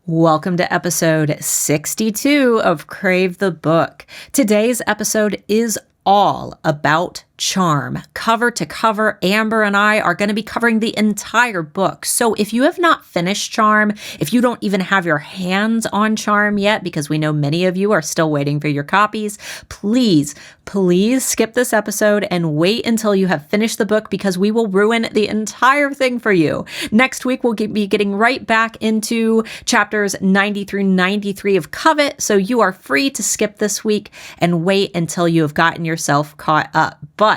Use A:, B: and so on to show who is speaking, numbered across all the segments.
A: Welcome to episode 62 of Crave the Book. Today's episode is all about charm. Cover to cover, Amber and I are going to be covering the entire book. So if you have not finished Charm, if you don't even have your hands on Charm yet, because we know many of you are still waiting for your copies, please skip this episode and wait until you have finished the book, because we will ruin the entire thing for you. Next week, we'll be getting right back into chapters 90 through 93 of Covet. So you are free to skip this week and wait until you have gotten yourself caught up. But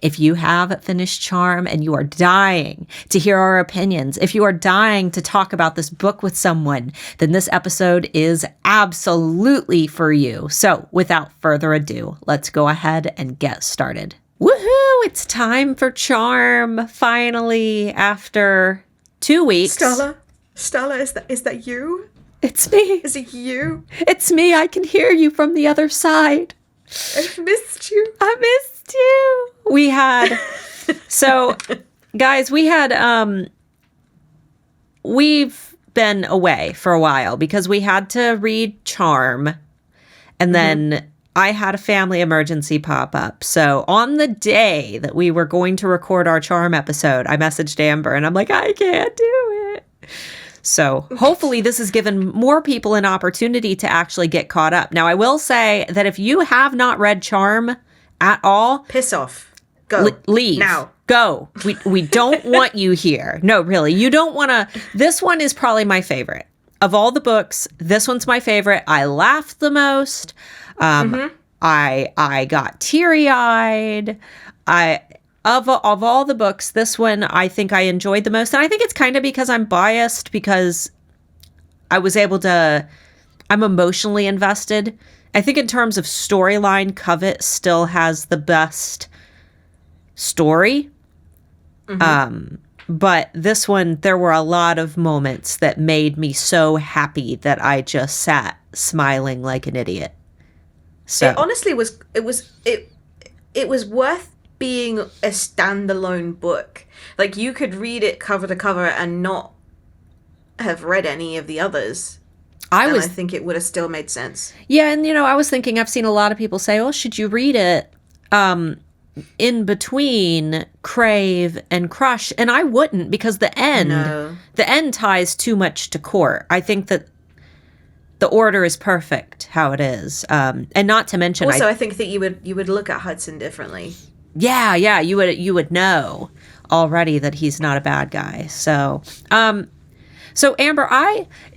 A: if you have finished Charm and you are dying to hear our opinions, if you are dying to talk about this book with someone, then this episode is absolutely for you. So without further ado, let's go ahead and get started. Woohoo! It's time for Charm, finally, after 2 weeks.
B: Stella, is that you?
A: It's me.
B: Is it you?
A: It's me. I can hear you from the other side.
B: I've missed you.
A: I missed you. We had, so guys, we've been away for a while because we had to read Charm, and then I had a family emergency pop up. So on the day that we were going to record our Charm episode, I messaged Amber and I'm like, I can't do it. So hopefully this has given more people an opportunity to actually get caught up. Now, I will say that if you have not read Charm at all,
B: piss off. Go.
A: Leave.
B: Now.
A: Go. We don't want you here. No, really. You don't want to. This one is probably my favorite. Of all the books, this one's my favorite. I laughed the most. I got teary-eyed. Of all the books, this one I think I enjoyed the most. And I think it's kind of because I'm biased, because I was able to, I'm emotionally invested. I think in terms of storyline, Covet still has the best story. But this one, there were a lot of moments that made me so happy that I just sat smiling like an idiot. So
B: It honestly was worth being a standalone book. Like, you could read it cover to cover and not have read any of the others. I think it would have still made sense.
A: Yeah, and I was thinking, I've seen a lot of people say, "Oh, should you read it in between Crave and Crush?" And I wouldn't, because the end ties too much to court. I think that the order is perfect how it is, and not to mention.
B: Also, I think that you would look at Hudson differently.
A: Yeah, you would know already that he's not a bad guy. So, so Amber,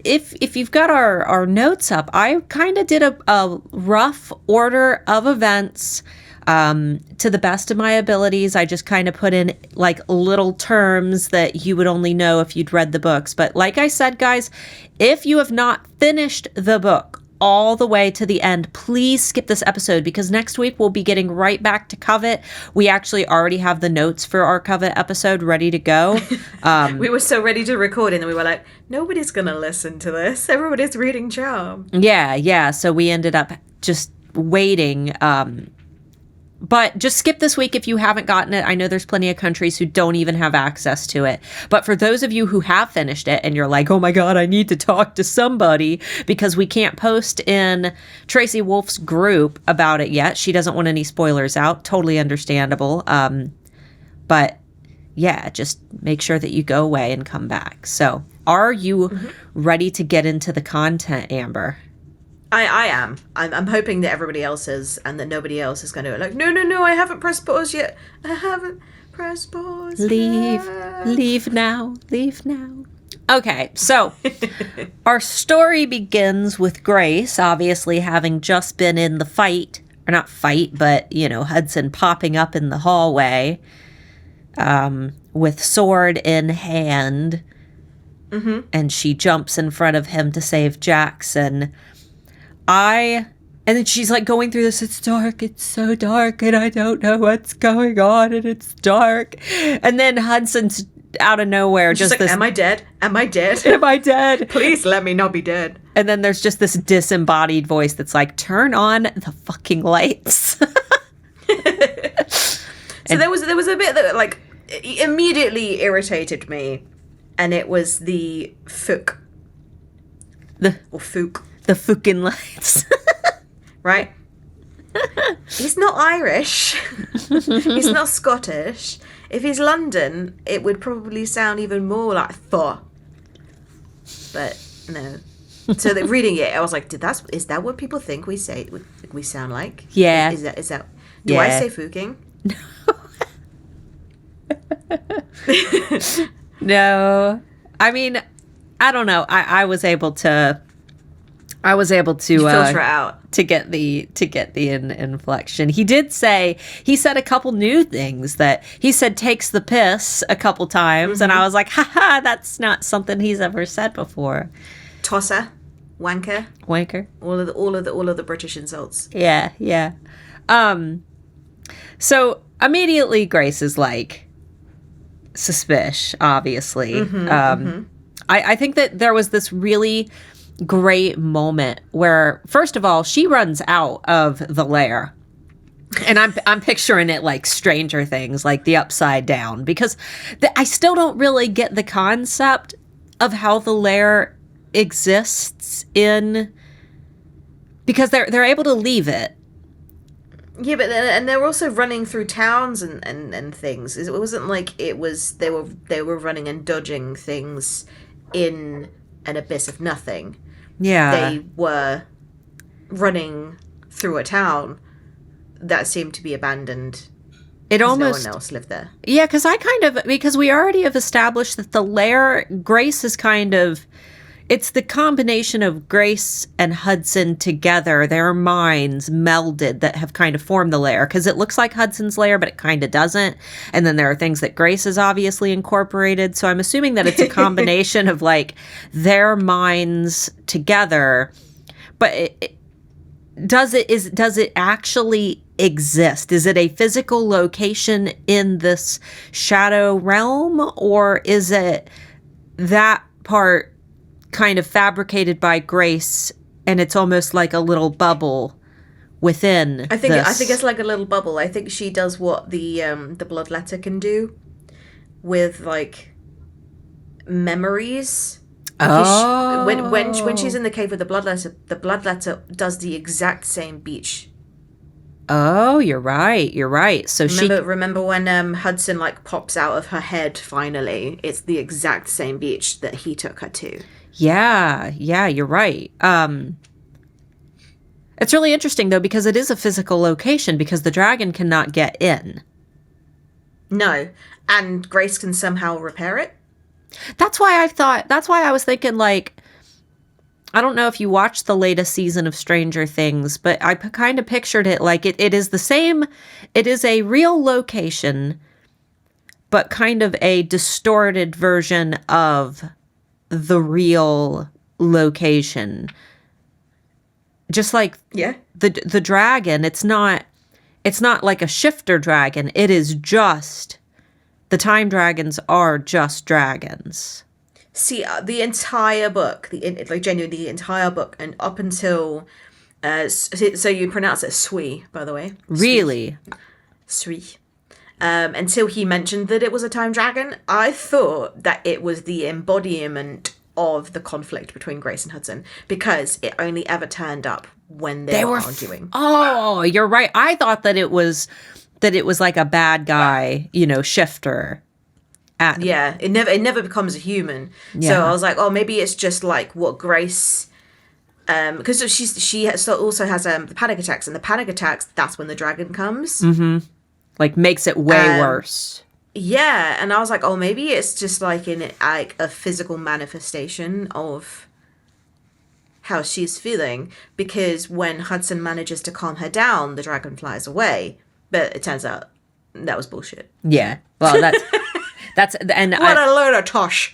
A: if you've got our notes up, I kind of did a rough order of events to the best of my abilities. I just kind of put in like little terms that you would only know if you'd read the books. But like I said, guys, if you have not finished the book all the way to the end, please skip this episode, because next week we'll be getting right back to Covet. We actually already have the notes for our Covet episode ready to go.
B: We were so ready to record, and then we were like, nobody's going to listen to this. Everybody's reading Charm.
A: Yeah. So we ended up just waiting. But just skip this week if you haven't gotten it. I know there's plenty of countries who don't even have access to it. But for those of you who have finished it and you're like, oh my God, I need to talk to somebody because we can't post in Tracy Wolff's group about it yet. She doesn't want any spoilers out. Totally understandable. But yeah, just make sure that you go away and come back. So are you ready to get into the content, Amber?
B: I am. I'm hoping that everybody else is, and that nobody else is going to like, no, I haven't pressed pause yet. I haven't pressed pause yet.
A: Leave now. Okay, so our story begins with Grace, obviously having just been in the fight, or not fight, but, Hudson popping up in the hallway with sword in hand, and she jumps in front of him to save Jackson. And then she's like going through this, it's dark, it's so dark, and I don't know what's going on, and it's dark. And then Hudson's out of nowhere,
B: just like, am I dead? Am I dead?
A: Am I dead?
B: Please let me not be dead.
A: And then there's just this disembodied voice that's like, turn on the fucking lights.
B: So there was a bit that like immediately irritated me, and it was the Fook or Fook.
A: The fucking lights.
B: Right? He's not Irish. He's not Scottish. If he's London, it would probably sound even more like Thor. But no. So that reading it, I was like, is that what people think we sound like?
A: Yeah.
B: Is that do I say Fooking?
A: No. I mean, I don't know. I was able to
B: filter it out
A: to get the inflection. He said a couple new things. That he said takes the piss a couple times, and I was like, haha, that's not something he's ever said before.
B: Tosser, wanker, all of the British insults.
A: Yeah. So immediately Grace is like suspicious, obviously. I think that there was this really great moment where, first of all, she runs out of the lair. And I'm picturing it like Stranger Things, like the Upside Down, because I still don't really get the concept of how the lair exists because they're able to leave it.
B: Yeah, but they're also running through towns and things. It wasn't like they were running and dodging things in an abyss of nothing.
A: Yeah.
B: They were running through a town that seemed to be abandoned. No one else lived there.
A: Yeah, because we already have established that the lair, Grace is it's the combination of Grace and Hudson together, their minds melded, that have kind of formed the lair. Because it looks like Hudson's lair, but it kind of doesn't. And then there are things that Grace has obviously incorporated. So I'm assuming that it's a combination of like their minds together. But does it actually exist? Is it a physical location in this shadow realm, or is it that part kind of fabricated by Grace, and it's almost like a little bubble within?
B: I think it's like a little bubble. I think she does what the bloodletter can do with like memories.
A: Oh.
B: When she's in the cave with the bloodletter does the exact same beach.
A: Oh, you're right. So
B: remember when Hudson like pops out of her head finally? It's the exact same beach that he took her to.
A: Yeah, you're right. It's really interesting though, because it is a physical location, because the dragon cannot get in.
B: No, and Grace can somehow repair it.
A: That's why I was thinking, like, I don't know if you watched the latest season of Stranger Things, but I kind of pictured it like it is the same. It is a real location, but kind of a distorted version of the real location. Just like the dragon, it's not like a shifter dragon. It is just, the time dragons are just dragons.
B: See, the entire book, genuinely the entire book, and up until, so you pronounce it Sui, by the way.
A: Really?
B: Sui. Until he mentioned that it was a time dragon, I thought that it was the embodiment of the conflict between Grace and Hudson, because it only ever turned up when they were arguing.
A: Oh, you're right. I thought that it was like a bad guy, shifter.
B: It never becomes a human. Yeah. So I was like, oh, maybe it's just like what Grace, because she also has the panic attacks, and the panic attacks, that's when the dragon comes.
A: Mm-hmm. Like makes it way worse.
B: Yeah, and I was like, oh, maybe it's just like a physical manifestation of how she's feeling, because when Hudson manages to calm her down, the dragon flies away. But it turns out that was bullshit.
A: Yeah. Well, that's and
B: what a load of tosh.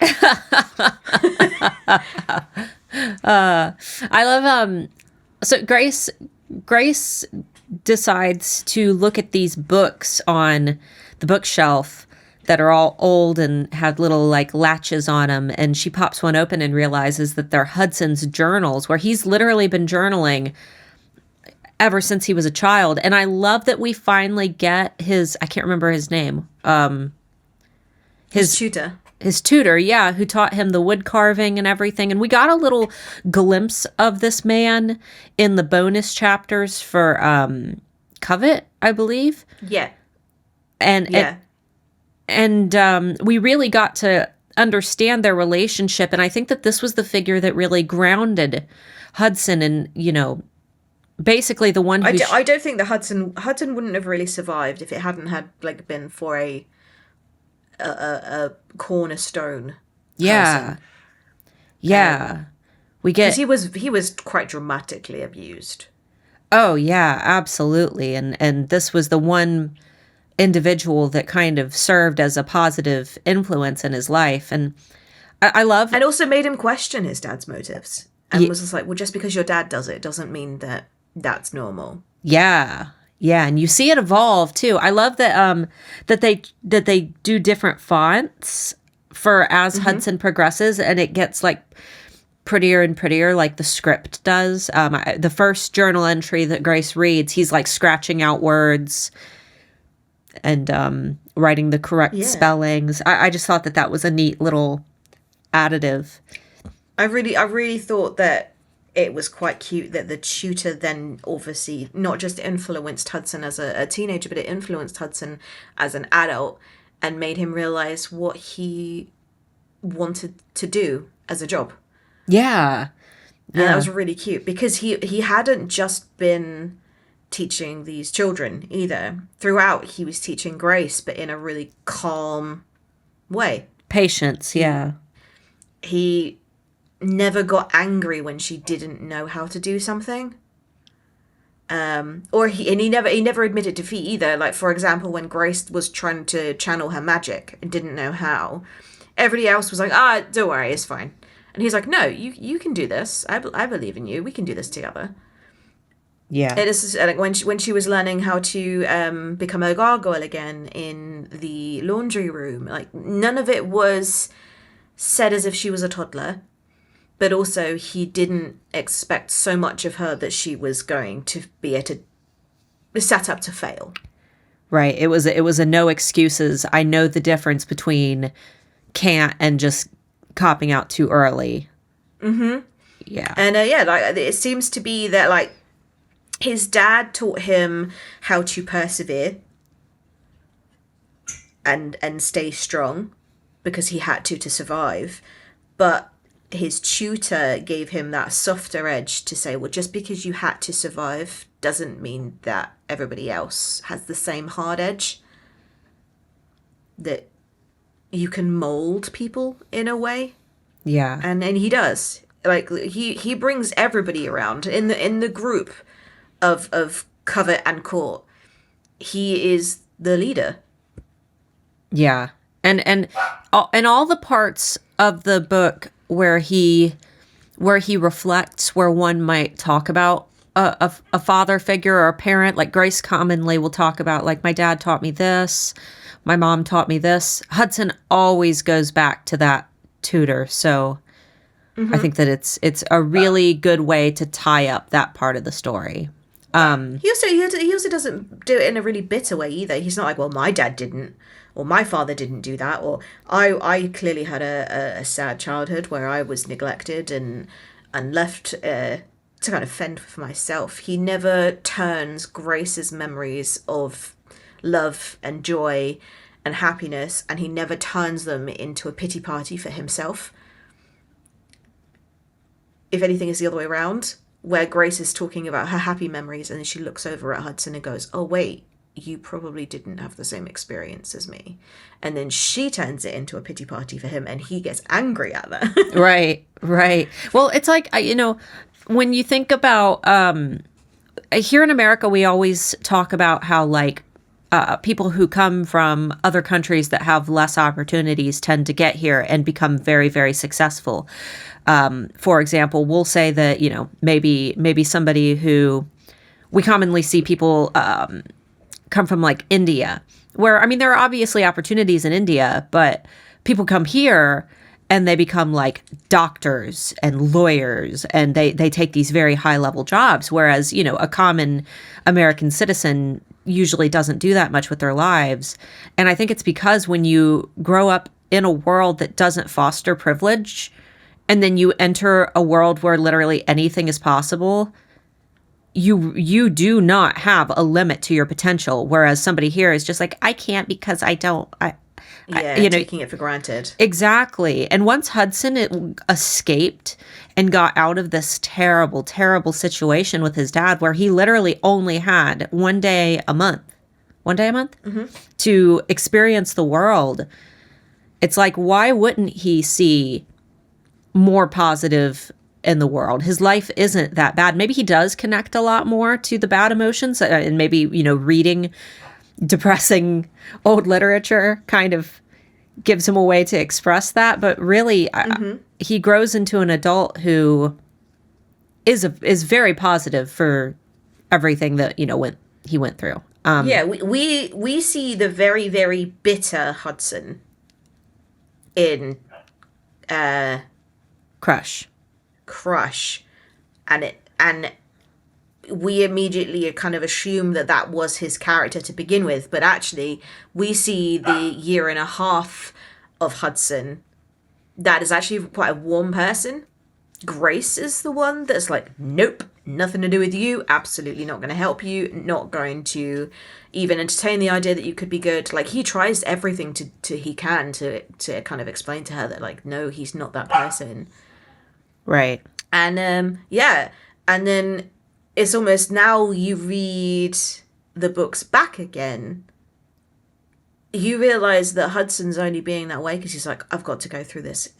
A: I love so Grace decides to look at these books on the bookshelf that are all old and have little like latches on them, and she pops one open and realizes that they're Hudson's journals, where he's literally been journaling ever since he was a child. And I love that we finally get I can't remember his name. His
B: tutor.
A: His tutor, yeah, who taught him the wood carving and everything. And we got a little glimpse of this man in the bonus chapters for Covet, I believe.
B: Yeah.
A: And we really got to understand their relationship. And I think that this was the figure that really grounded Hudson and, you know, basically the one who...
B: I don't think that Hudson wouldn't have really survived if it hadn't had, like, been for a cornerstone person.
A: Yeah. We get...
B: Because he was quite dramatically abused.
A: Oh, yeah, absolutely. And this was the one individual that kind of served as a positive influence in his life. And I love...
B: And also made him question his dad's motives. And was just like, well, just because your dad does it doesn't mean that that's normal.
A: Yeah. Yeah, and you see it evolve too. I love that that they do different fonts for as Hudson progresses, and it gets like prettier and prettier, like the script does. The first journal entry that Grace reads, he's like scratching out words and writing the correct spellings. I just thought that was a neat little additive.
B: I really thought that it was quite cute that the tutor then obviously not just influenced Hudson as a teenager, but it influenced Hudson as an adult and made him realize what he wanted to do as a job.
A: Yeah.
B: And that was really cute because he hadn't just been teaching these children either. Throughout, he was teaching Grace, but in a really calm way. Patience,
A: yeah.
B: He never got angry when she didn't know how to do something. He never admitted defeat either. Like, for example, when Grace was trying to channel her magic and didn't know how, everybody else was like, don't worry, it's fine. And he's like, no, you can do this. I believe in you. We can do this together.
A: Yeah.
B: It is like when she was learning how to become a gargoyle again in the laundry room. Like, none of it was said as if she was a toddler. But also, he didn't expect so much of her that she was going to be set up to fail.
A: Right. It was a no excuses. I know the difference between can't and just copping out too early.
B: Mm-hmm.
A: Yeah.
B: And like it seems to be that like his dad taught him how to persevere and stay strong because he had to survive, but his tutor gave him that softer edge to say, well, just because you had to survive doesn't mean that everybody else has the same hard edge. That you can mold people in a way.
A: Yeah.
B: And he does. Like, he brings everybody around in the group of Covet and Court. He is the leader.
A: Yeah. And all the parts of the book where he reflects, where one might talk about a father figure or a parent, like Grace commonly will talk about, like, my dad taught me this, my mom taught me this. Hudson always goes back to that tutor. So I think that it's a really good way to tie up that part of the story.
B: He also doesn't do it in a really bitter way either. He's not like, well, my dad didn't, or my father didn't do that, or I clearly had a sad childhood where I was neglected and left to kind of fend for myself. He never turns Grace's memories of love and joy and happiness, and he never turns them into a pity party for himself. If anything, it's the other way around, where Grace is talking about her happy memories and then she looks over at Hudson and goes, oh, wait, you probably didn't have the same experience as me. And then she turns it into a pity party for him and he gets angry at that.
A: Right. Well, it's like, when you think about, here in America, we always talk about how, like, people who come from other countries that have less opportunities tend to get here and become very, very successful. For example, we'll say that, maybe somebody who we commonly see people come from, like, India, where, there are obviously opportunities in India, but people come here and they become like doctors and lawyers and they take these very high level jobs. Whereas, a common American citizen usually doesn't do that much with their lives. And I think it's because when you grow up in a world that doesn't foster privilege, and then you enter a world where literally anything is possible, you do not have a limit to your potential. Whereas somebody here is just like, I can't because I don't.
B: Taking it for granted.
A: Exactly. And once Hudson escaped and got out of this terrible, terrible situation with his dad, where he literally only had one day a month to experience the world, it's like, why wouldn't he see more positive in the world? His life isn't that bad. Maybe he does connect a lot more to the bad emotions, and maybe, reading depressing old literature kind of gives him a way to express that. But really, he grows into an adult who is very positive for everything that, he went through.
B: We see the very, very bitter Hudson in
A: Crush,
B: and we immediately kind of assume that was his character to begin with, but actually we see the year and a half of Hudson that is actually quite a warm person. Grace is the one that's like, nope, nothing to do with you, absolutely not going to help you, not going to even entertain the idea that you could be good. Like, he tries everything he can to kind of explain to her that, like, no, he's not that person.
A: Right.
B: And and then it's almost, now you read the books back again, you realize that Hudson's only being that way because he's like, I've got to go through this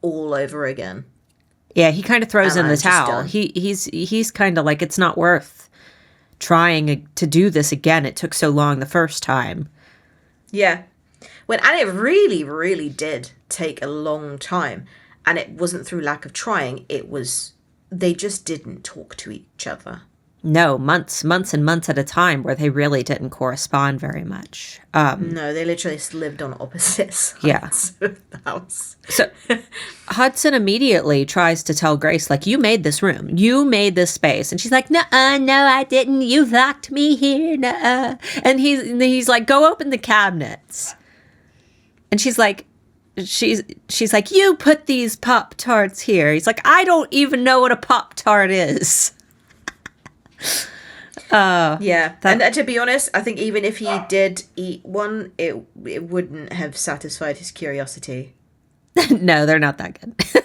B: all over again.
A: Yeah, he kind of throws in the towel. He's kind of like, it's not worth trying to do this again. It took so long the first time.
B: Yeah. And it really, really did take a long time. And it wasn't through lack of trying. It was, they just didn't talk to each other.
A: No, months and months at a time where they really didn't correspond very much.
B: No, they literally just lived on opposite sides of the house.
A: So Hudson immediately tries to tell Grace, like, you made this room. You made this space. And she's like, no, I didn't. You locked me here. Nuh-uh. And he's like, go open the cabinets. And she's like, you put these Pop-Tarts here. He's like, I don't even know what a Pop-Tart is.
B: And to be honest, I think even if he did eat one, it wouldn't have satisfied his curiosity.
A: No, they're not that good.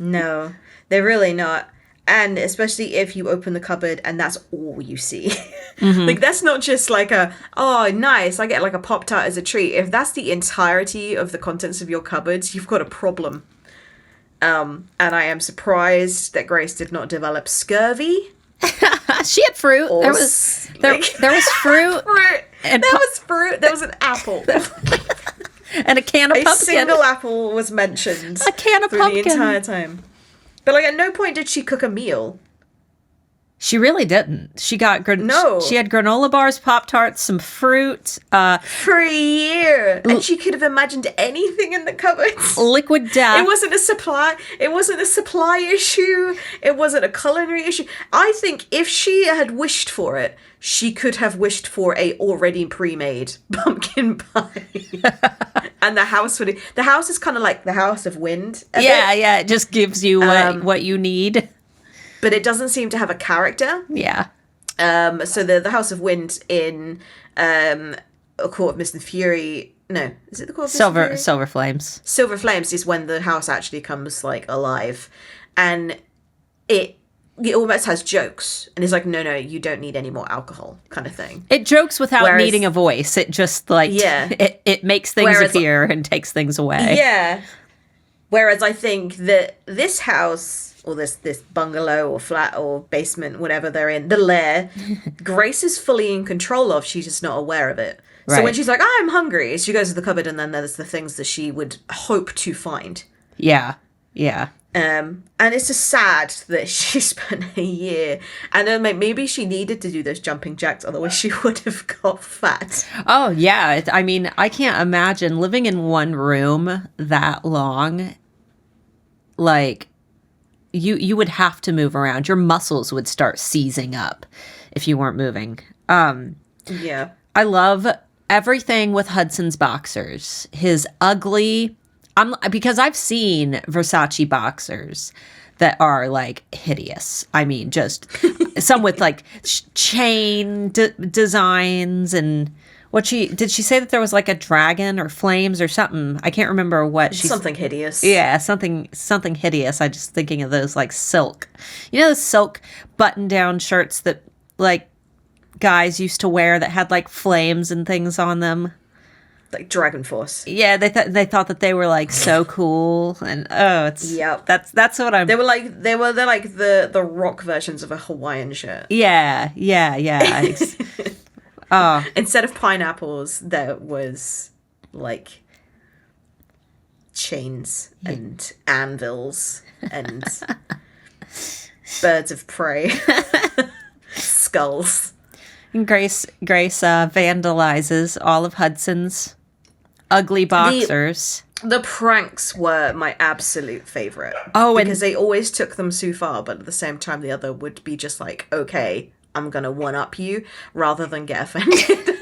B: No, they're really not. And especially if you open the cupboard and that's all you see. Mm-hmm. Like, that's not just like oh, nice, I get like a Pop-Tart as a treat. If that's the entirety of the contents of your cupboards, you've got a problem. And I am surprised that Grace did not develop scurvy.
A: She had fruit. There was fruit.
B: There was fruit. There was an apple.
A: And a can of pumpkin.
B: A single apple was mentioned.
A: A can of pumpkin.
B: The entire time. But like, at no point did she cook a meal.
A: She really didn't. She got
B: No.
A: She had granola bars, Pop-Tarts, some fruit.
B: For a year. And she could have imagined anything in the cupboards.
A: Liquid death.
B: It wasn't a supply issue. It wasn't a culinary issue. I think if she had wished for it, she could have wished for a already pre-made pumpkin pie. And the house is kind of like the House of Wind.
A: Yeah. It just gives you what you need.
B: But it doesn't seem to have a character.
A: Yeah.
B: So the House of Wind in A Court of Mist and Fury. No, is it the Court of Mist and Fury?
A: Silver Flames.
B: Silver Flames is when the house actually comes like alive, and it almost has jokes, and it's like, no, you don't need any more alcohol, kind of thing.
A: It jokes without needing a voice. It just like it makes things appear and takes things away.
B: Yeah. Whereas I think that this house, or this bungalow or flat or basement, whatever they're in, the lair, Grace is fully in control of. She's just not aware of it. Right. So when she's like, I'm hungry, she goes to the cupboard, and then there's the things that she would hope to find.
A: Yeah.
B: And it's just sad that she spent a year, and then maybe she needed to do those jumping jacks, otherwise she would have got fat.
A: Oh, yeah. I mean, I can't imagine living in one room that long. Like, you would have to move around. Your muscles would start seizing up if you weren't moving.
B: Yeah.
A: I love everything with Hudson's boxers, his ugly, because I've seen Versace boxers that are like hideous. I mean, just some with like chain designs and did she say that there was like a dragon or flames or something? I can't remember what
B: something hideous.
A: Yeah, something hideous. I just thinking of those like silk, those silk button down shirts that like guys used to wear that had like flames and things on them.
B: Like Dragon Force.
A: Yeah, they thought that they were like so cool, and
B: yep.
A: That's what I'm.
B: They're like the rock versions of a Hawaiian shirt.
A: Yeah.
B: Instead of pineapples, there was like chains and anvils and birds of prey, skulls.
A: And Grace vandalizes all of Hudson's ugly boxers.
B: The pranks were my absolute favorite. Because they always took them too far, but at the same time, the other would be just like, okay, I'm gonna one up you, rather than get offended.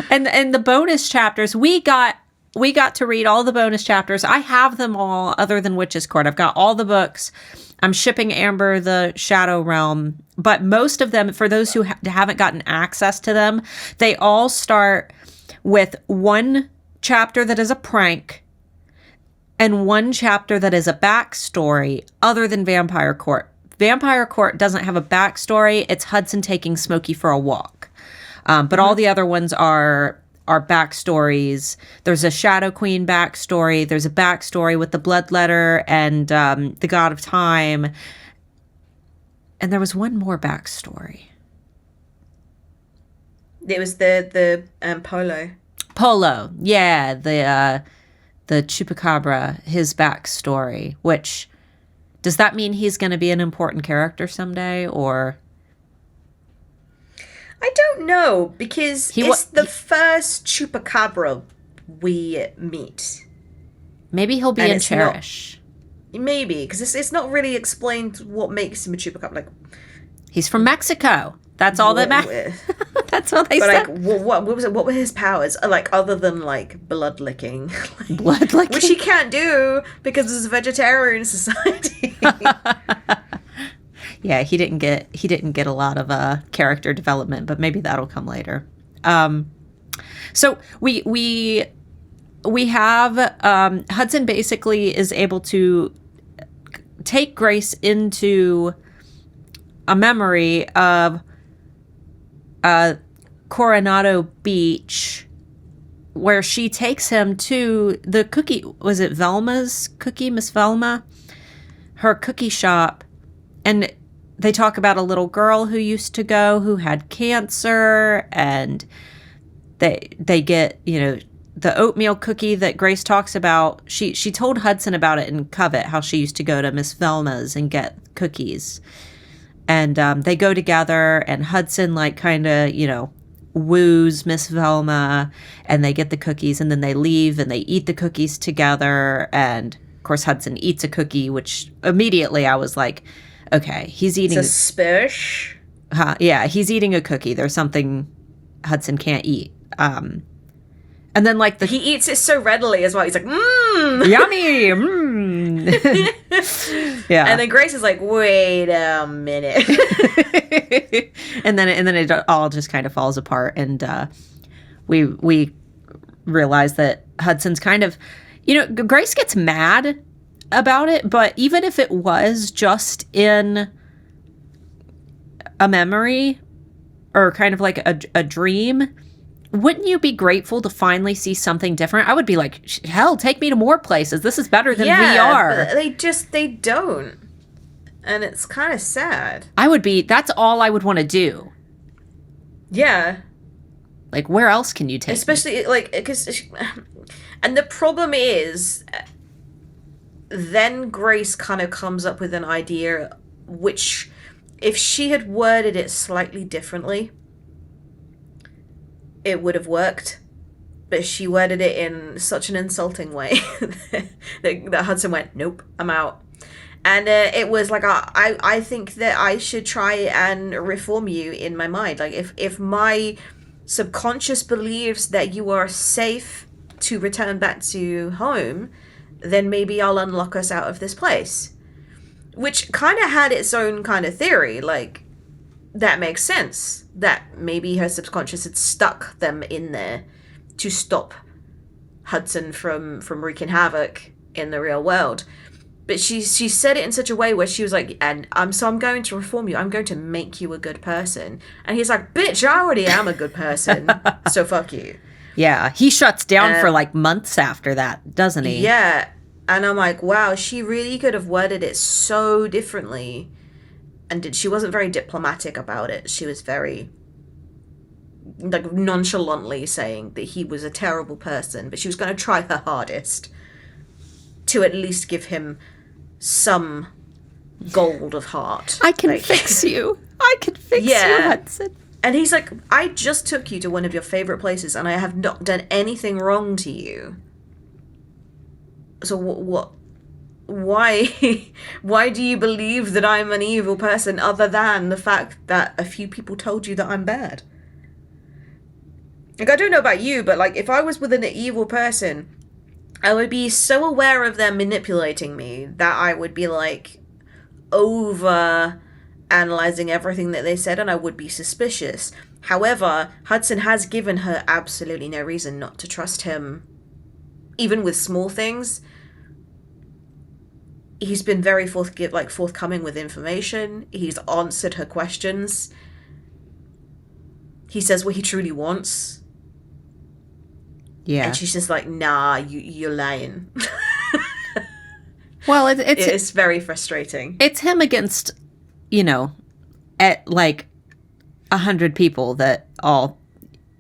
A: And the bonus chapters, we got to read all the bonus chapters. I have them all, other than Witch's Court. I've got all the books. I'm shipping Amber the Shadow Realm, but most of them, for those who haven't gotten access to them, they all start with one chapter that is a prank and one chapter that is a backstory other than Vampire Court. Vampire Court doesn't have a backstory. It's Hudson taking Smokey for a walk. But all the other ones are backstories. There's a Shadow Queen backstory. There's a backstory with the Bloodletter and the God of Time. And there was one more backstory.
B: It was the Polo.
A: Polo, yeah, the Chupacabra, his backstory. Which, does that mean he's going to be an important character someday, or?
B: I don't know, because it's the first Chupacabra we meet.
A: Maybe he'll be in Cherish.
B: Maybe, because it's not really explained what makes him a Chupacabra. Like,
A: he's from Mexico. That's all that matters. That's what they said.
B: Like, what was it? What were his powers? Like, other than like blood licking,
A: blood licking,
B: which he can't do because it's a vegetarian society.
A: Yeah, he didn't get a lot of character development, but maybe that'll come later. So we have Hudson basically is able to take Grace into a memory of Coronado Beach, where she takes him to the cookie. Was it Velma's cookie, Miss Velma? Her cookie shop, and they talk about a little girl who used to go who had cancer, and they get, the oatmeal cookie that Grace talks about. She told Hudson about it in Covet, how she used to go to Miss Velma's and get cookies. And they go together, and Hudson kind of, woos Miss Velma, and they get the cookies, and then they leave and they eat the cookies together. And of course Hudson eats a cookie, which immediately I was like, okay, he's eating.
B: Suspicious.
A: Yeah, he's eating a cookie. There's something Hudson can't eat. And then he
B: eats it so readily as well. He's like,
A: yummy, yeah.
B: And then Grace is like, wait a minute.
A: and then it all just kind of falls apart, and we realize that Hudson's kind of, Grace gets mad about it, but even if it was just in a memory or kind of like a dream, wouldn't you be grateful to finally see something different? I would be like, hell, take me to more places. This is better than VR.
B: But they don't. And it's kind of sad.
A: That's all I would want to do.
B: Yeah.
A: Like, where else can you take
B: Especially, because, and the problem is, then Grace kind of comes up with an idea which, if she had worded it slightly differently, it would have worked. But she worded it in such an insulting way that Hudson went, nope, I'm out. And it was like, I think that I should try and reform you in my mind. Like, if my subconscious believes that you are safe to return back to home, then maybe I'll unlock us out of this place. Which kind of had its own kind of theory. Like, that makes sense. That maybe her subconscious had stuck them in there to stop Hudson from wreaking havoc in the real world. But she said it in such a way where she was like, and I'm going to reform you. I'm going to make you a good person. And he's like, bitch, I already am a good person. So fuck you.
A: Yeah. He shuts down for like months after that, doesn't he?
B: Yeah. And I'm like, wow, she really could have worded it so differently. And she wasn't very diplomatic about it. She was very, like, nonchalantly saying that he was a terrible person. But she was going to try her hardest to at least give him some gold of heart.
A: I can fix you. I can fix you, Hudson.
B: And he's like, I just took you to one of your favorite places and I have not done anything wrong to you. So what? Why do you believe that I'm an evil person other than the fact that a few people told you that I'm bad? Like, I don't know about you, but like, if I was with an evil person, I would be so aware of them manipulating me that I would be like over analyzing everything that they said, and I would be suspicious. However, Hudson has given her absolutely no reason not to trust him, even with small things. He's been very forthcoming with information. He's answered her questions. He says what he truly wants.
A: Yeah.
B: And she's just like, nah, you're lying.
A: Well, it's
B: very frustrating.
A: It's him against, at like 100 people that all,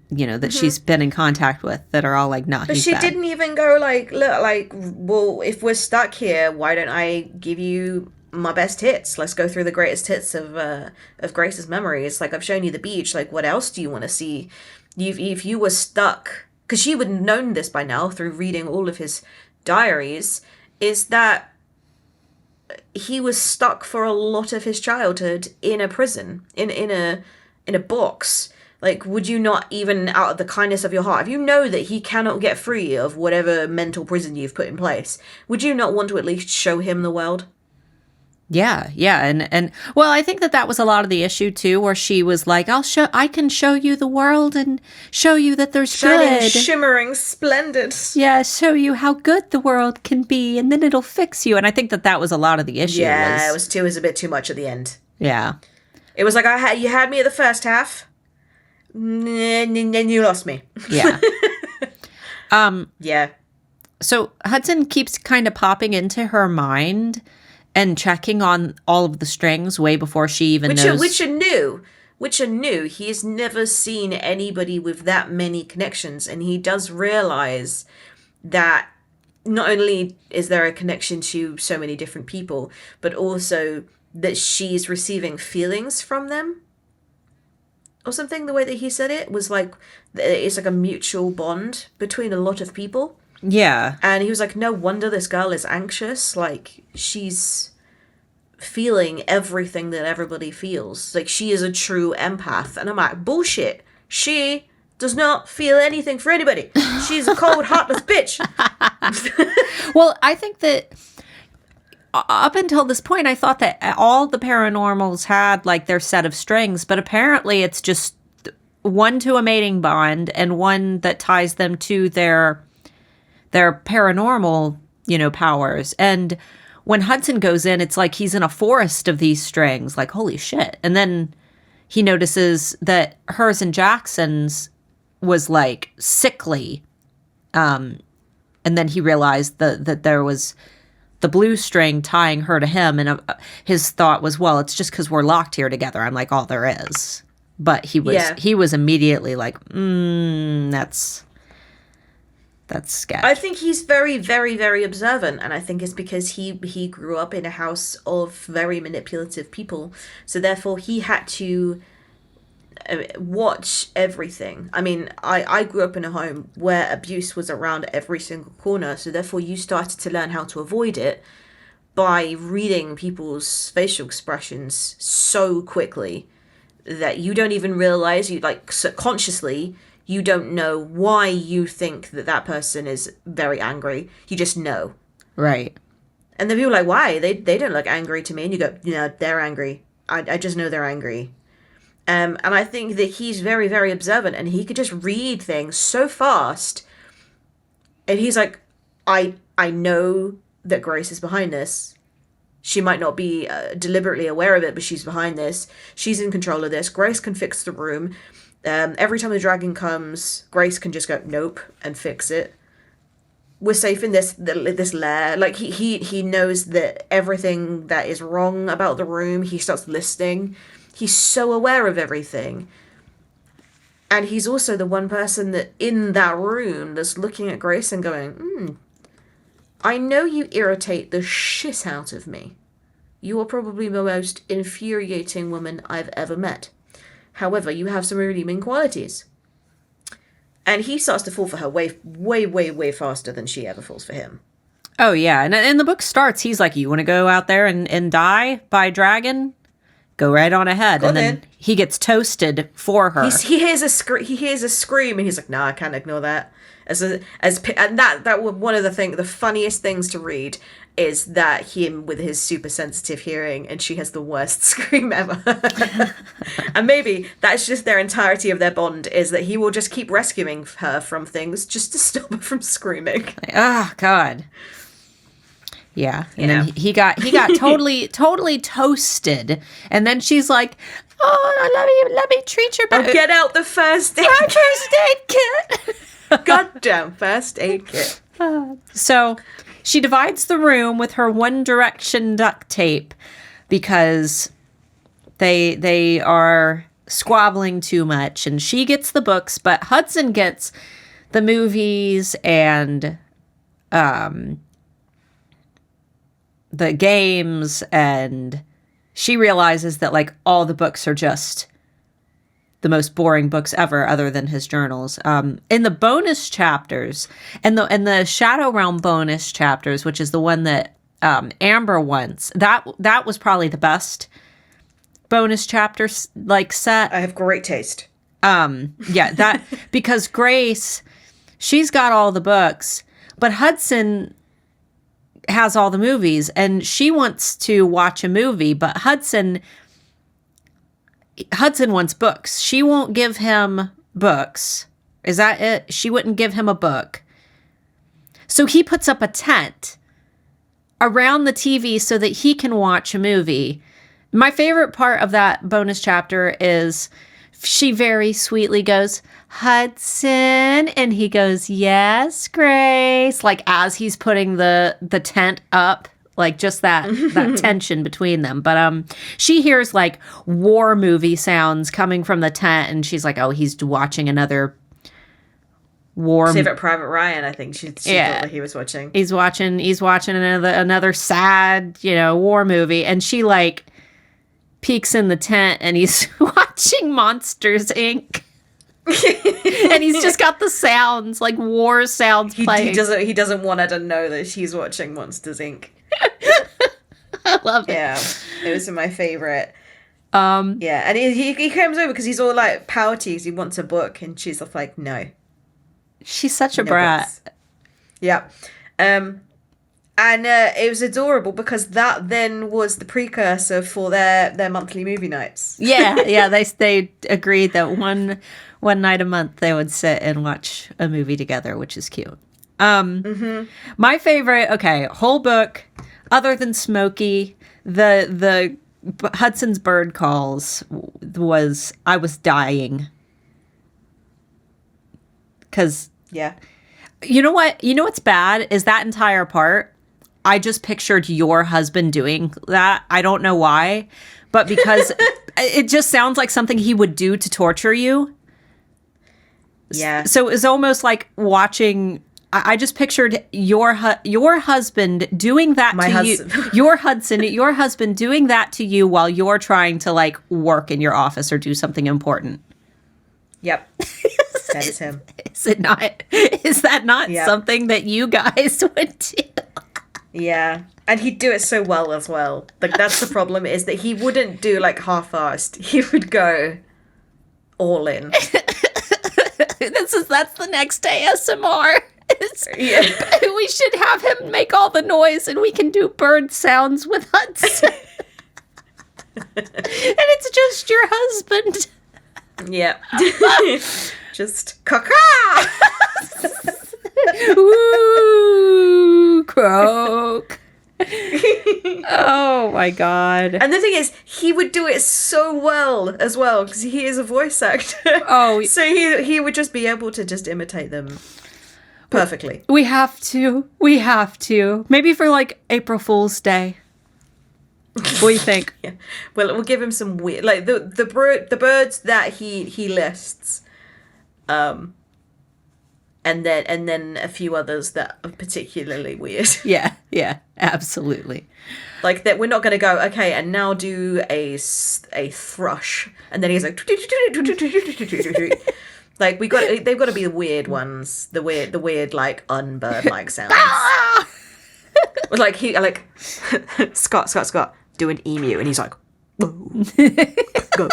A: that she's been in contact with that are all like, nah,
B: but
A: he's
B: she
A: bad.
B: didn't even go like, look, like, well, if we're stuck here, why don't I give you my best hits? Let's go through the greatest hits of Grace's memories. Like, I've shown you the beach. Like, what else do you want to see? If you were stuck, because she would have known this by now through reading all of his diaries, is that he was stuck for a lot of his childhood in a prison, in a box. Like, would you not, even out of the kindness of your heart, if you know that he cannot get free of whatever mental prison you've put in place, would you not want to at least show him the world?
A: Yeah. And well, I think that was a lot of the issue too, where she was like, I can show you the world and show you that there's
B: Shining,
A: good.
B: shimmering, splendid.
A: Yeah, show you how good the world can be, and then it'll fix you. And I think that was a lot of the issue.
B: Yeah, it was a bit too much at the end.
A: Yeah.
B: It was like, you had me at the first half, and then you lost me.
A: Yeah.
B: Yeah.
A: So Hudson keeps kind of popping into her mind and checking on all of the strings way before she even knows.
B: Which are new. He's never seen anybody with that many connections, and he does realize that not only is there a connection to so many different people, but also that she's receiving feelings from them. Or something, the way that he said it was like, it's like a mutual bond between a lot of people.
A: Yeah.
B: And he was like, no wonder this girl is anxious. Like, she's feeling everything that everybody feels. Like, she is a true empath. And I'm like, bullshit. She does not feel anything for anybody. She's a cold, heartless bitch.
A: Well, I think that up until this point, I thought that all the paranormals had like their set of strings, but apparently it's just one to a mating bond and one that ties them to their paranormal, powers. And when Hudson goes in, it's like he's in a forest of these strings, like, holy shit. And then he notices that hers and Jackson's was like sickly. And then he realized that there was the blue string tying her to him. And his thought was, well, it's just because we're locked here together. I'm like, all there is. But he was immediately like, that's sketch.
B: I think he's very, very, very observant, and I think it's because he grew up in a house of very manipulative people, so therefore he had to watch everything. I mean, I grew up in a home where abuse was around every single corner, so therefore you started to learn how to avoid it by reading people's facial expressions so quickly that you don't even realize, you like subconsciously, you don't know why you think that person is very angry. You just know.
A: Right.
B: And then people are like, why? They don't look angry to me. And you go, they're angry. I just know they're angry. And I think that he's very, very observant, and he could just read things so fast. And he's like, I know that Grace is behind this. She might not be deliberately aware of it, but she's behind this. She's in control of this. Grace can fix the room. Every time the dragon comes, Grace can just go, nope, and fix it. We're safe in this lair. Like, he knows that everything that is wrong about the room, he starts listening. He's so aware of everything. And he's also the one person that in that room that's looking at Grace and going, I know you irritate the shit out of me. You are probably the most infuriating woman I've ever met. However, you have some redeeming qualities. And he starts to fall for her way, way, way, way faster than she ever falls for him.
A: Oh, yeah. And the book starts, he's like, you want to go out there and die by a dragon? Go right on ahead. And then he gets toasted for her.
B: He hears a scream, and he's like, no, I can't ignore that. And that one of the funniest things to read is that him with his super sensitive hearing, and she has the worst scream ever. And maybe that's just their entirety of their bond, is that he will just keep rescuing her from things just to stop her from screaming.
A: Oh, God. Yeah. And then he got totally toasted. And then she's like, oh, let me treat your back.
B: Oh, get out the first aid
A: kit.
B: Goddamn first aid kit.
A: So she divides the room with her One Direction duct tape because they are squabbling too much, and she gets the books, but Hudson gets the movies and the games, and she realizes that like all the books are just the most boring books ever, other than his journals. In the bonus chapters, and the Shadow Realm bonus chapters, which is the one that Amber wants, that was probably the best bonus chapter like set.
B: I have great taste.
A: Yeah, that because Grace, she's got all the books, but Hudson has all the movies, and she wants to watch a movie, but Hudson wants books. She won't give him books. Is that it? She wouldn't give him a book. So he puts up a tent around the TV so that he can watch a movie. My favorite part of that bonus chapter is she very sweetly goes, Hudson, and he goes, yes, Grace, like as he's putting the tent up, like just that tension between them. But she hears like war movie sounds coming from the tent, and she's like, oh, he's watching another war.
B: Favorite Private Ryan, I think she thought that he was watching.
A: He's watching another sad, war movie, and she like peeks in the tent, and he's watching Monsters Inc. And he's just got the sounds, like war sounds playing.
B: He doesn't want her to know that she's watching Monsters Inc.
A: I love it.
B: Yeah, it was my favorite. Yeah, and he comes over because he's all like pouty. He wants a book, and she's like, no.
A: She's such a brat.
B: Books. Yeah. And it was adorable because that then was the precursor for their monthly movie nights.
A: Yeah. They agreed that one night a month they would sit and watch a movie together, which is cute. My favorite, whole book, other than Smokey, the Hudson's bird calls was, I was dying. Because you know what's bad is that entire part. I just pictured your husband doing that. I don't know why, but because it just sounds like something he would do to torture you.
B: Yeah.
A: So it was almost like watching. I just pictured your husband doing that you. Your husband doing that to you while you're trying to like work in your office or do something important.
B: Yep. That is him.
A: Is it not? Is that not something that you guys would do?
B: Yeah. And he'd do it so well as well. Like, that's the problem, is that he wouldn't do, like, half-assed. He would go all in.
A: That's the next ASMR.
B: Yeah.
A: We should have him make all the noise and we can do bird sounds with Hudson. And it's just your husband.
B: Yeah. Just caca.
A: Ooh, croak. Oh my god.
B: And the thing is, he would do it so well as well, because he is a voice actor.
A: Oh.
B: So he would just be able to just imitate them perfectly.
A: We have to. Maybe for like April Fool's Day. What do you think?
B: Yeah. Well, we'll give him some weird, like the birds that he lists, and then a few others that are particularly weird.
A: Yeah, absolutely.
B: Like that, we're not going to go, okay, and now do a thrush, and then he's like, like they've got to be the weird ones, the weird like unbird like sounds. Like Scott, do an emu, and he's like, whoa, go.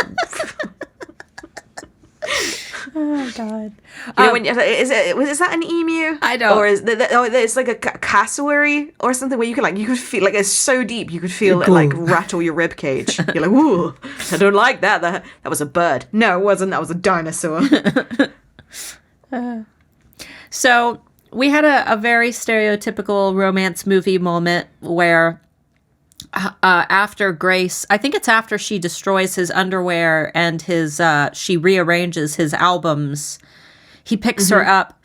A: Oh god.
B: You know, when is that an emu?
A: I know.
B: Or is it's like a cassowary or something where you could feel, like, it's so deep you could feel it like rattle your rib cage. You're like, ooh, I don't like that. That was a bird. No, it wasn't. That was a dinosaur.
A: So we had a very stereotypical romance movie moment where after Grace, I think it's after she destroys his underwear and she rearranges his albums, he picks her up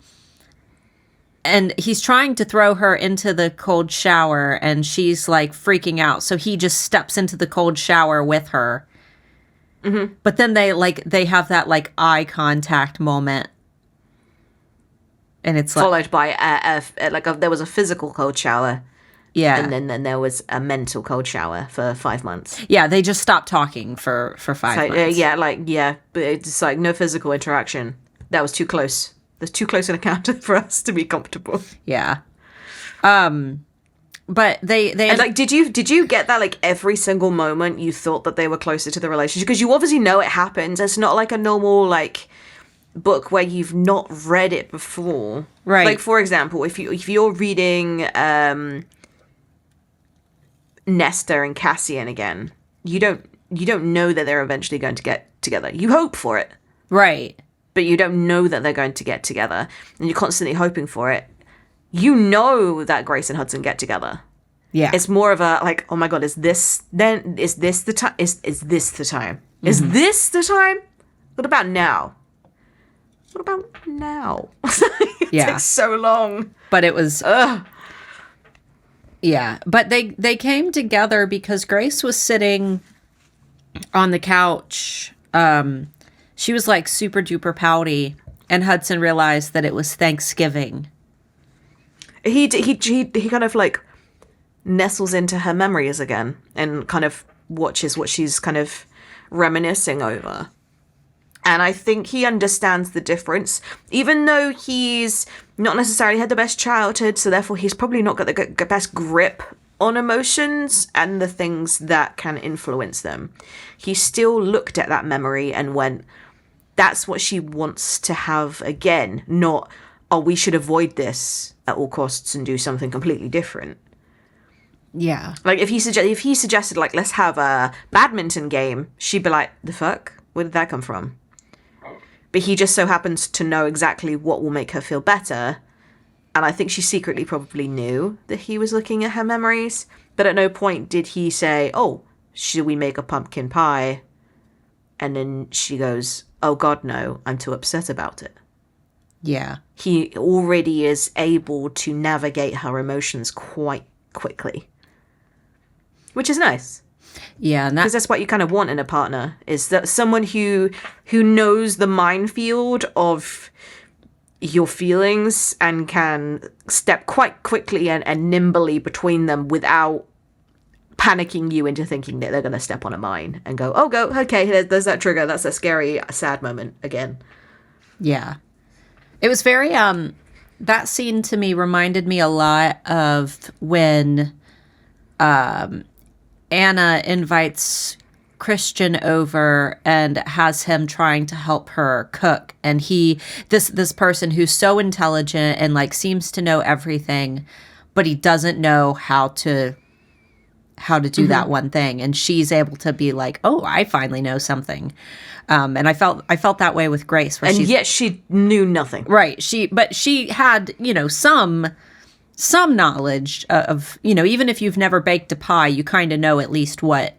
A: and he's trying to throw her into the cold shower and she's like freaking out. So he just steps into the cold shower with her. Mm-hmm. But then they have that like eye contact moment. And it's
B: followed by there was a physical cold shower.
A: Yeah.
B: And then there was a mental cold shower for 5 months.
A: Yeah, they just stopped talking for 5 months.
B: But it's like no physical interaction. That was too close. There's too close an encounter for us to be comfortable.
A: Yeah. But they
B: and like, did you get that, like, every single moment you thought that they were closer to the relationship? Because you obviously know it happens. It's not like a normal, like, book where you've not read it before.
A: Right.
B: Like, for example, if you're reading Nesta and Cassian again, you don't know that they're eventually going to get together. You hope for it.
A: Right.
B: But you don't know that they're going to get together, and you're constantly hoping for it. You know that Grace and Hudson get together.
A: Yeah.
B: It's more of a, like, oh my god, is this the time? Is this the time? Mm-hmm. Is this the time? What about now? It takes so long.
A: But it was... Yeah. But they came together because Grace was sitting on the couch. She was like super duper pouty, and Hudson realized that it was Thanksgiving.
B: He kind of like nestles into her memories again and kind of watches what she's kind of reminiscing over. And I think he understands the difference, even though he's not necessarily had the best childhood, so therefore he's probably not got the best grip on emotions and the things that can influence them. He still looked at that memory and went, that's what she wants to have again, not, oh, we should avoid this at all costs and do something completely different.
A: Yeah.
B: Like, if he suggested, like, let's have a badminton game, she'd be like, the fuck? Where did that come from? But he just so happens to know exactly what will make her feel better. And I think she secretly probably knew that he was looking at her memories. But at no point did he say, oh, should we make a pumpkin pie? And then she goes, oh God, no, I'm too upset about it.
A: Yeah.
B: He already is able to navigate her emotions quite quickly. Which is nice.
A: Yeah, and
B: because that's what you kind of want in a partner, is that someone who knows the minefield of your feelings and can step quite quickly and nimbly between them without panicking you into thinking that they're going to step on a mine and go, okay, there's that trigger. That's a scary, sad moment again.
A: Yeah. It was very That scene to me reminded me a lot of when Anna invites Christian over and has him trying to help her cook, and this person who's so intelligent and like seems to know everything, but he doesn't know how to do that one thing, and she's able to be like, oh, I finally know something. And I felt that way with Grace,
B: and yet she knew nothing.
A: Right. But she had, some knowledge of, even if you've never baked a pie, you kind of know at least what,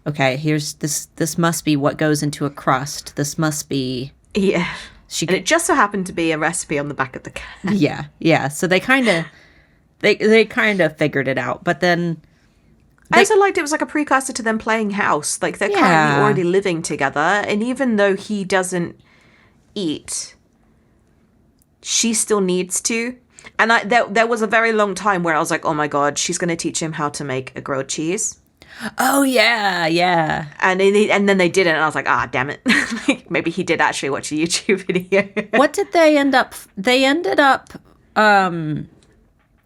A: okay, here's this must be what goes into a crust. This must be.
B: Yeah. And it just so happened to be a recipe on the back of the can.
A: Yeah. Yeah. So they kind of, they kind of figured it out. But then.
B: I also liked it was like a precursor to them playing house. Like they're currently already living together. And even though he doesn't eat, she still needs to. And there was a very long time where I was like, oh my God, she's going to teach him how to make a grilled cheese.
A: Oh, yeah, yeah.
B: And then they didn't. And I was like, damn it. Like, maybe he did actually watch a YouTube video.
A: What did they end up? They ended up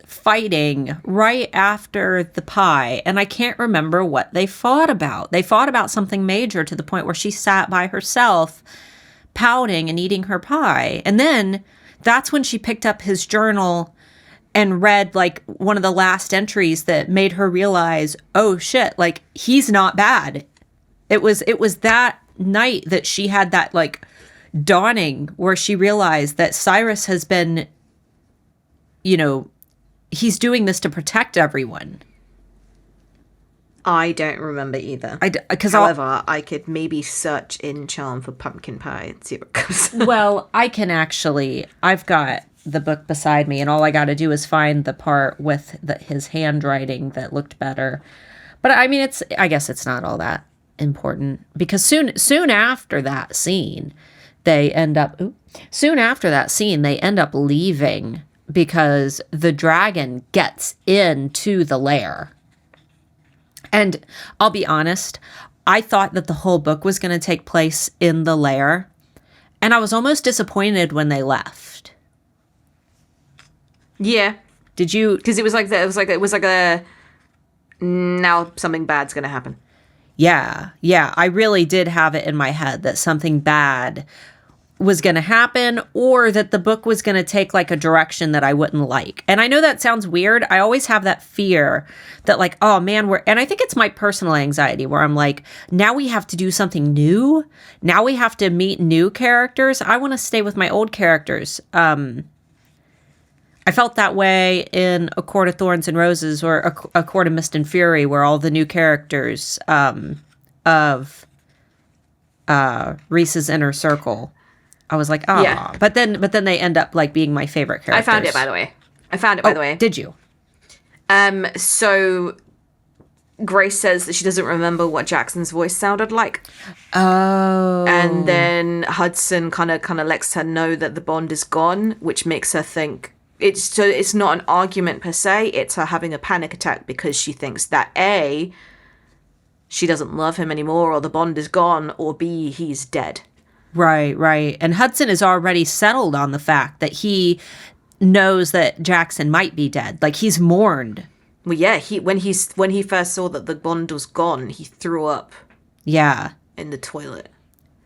A: fighting right after the pie. And I can't remember what they fought about. They fought about something major to the point where she sat by herself pouting and eating her pie. And then that's when she picked up his journal and read like one of the last entries that made her realize, oh shit, like he's not bad. It was that night that she had that like dawning where she realized that Cyrus has been, he's doing this to protect everyone.
B: I don't remember either. However, I could maybe search in Charm for pumpkin pie and see what comes up.
A: Well, I've got the book beside me, and all I got to do is find the part with his handwriting that looked better. But I mean, I guess it's not all that important because soon after that scene, they end up leaving because the dragon gets into the lair. And I'll be honest, I thought that the whole book was going to take place in the lair, and I was almost disappointed when they left.
B: Yeah.
A: Did you?
B: Because it was like a now something bad's going to happen.
A: Yeah. I really did have it in my head that something bad was going to happen, or that the book was going to take like a direction that I wouldn't like. And I know that sounds weird. I always have that fear that like, oh man, and I think it's my personal anxiety where I'm like, now we have to do something new. Now we have to meet new characters. I want to stay with my old characters. I felt that way in A Court of Thorns and Roses or A Court of Mist and Fury, where all the new characters of Reese's Inner Circle, I was like, oh, yeah. But then they end up like being my favorite characters.
B: I found it, by the way.
A: Did you?
B: So Grace says that she doesn't remember what Jackson's voice sounded like.
A: Oh.
B: And then Hudson kind of lets her know that the bond is gone, which makes her think it's not an argument per se. It's her having a panic attack because she thinks that A, she doesn't love him anymore, or the bond is gone, or B, he's dead.
A: Right. And Hudson is already settled on the fact that he knows that Jackson might be dead. Like, he's mourned.
B: Well, yeah, when he first saw that the bond was gone, he threw up.
A: Yeah.
B: In the toilet.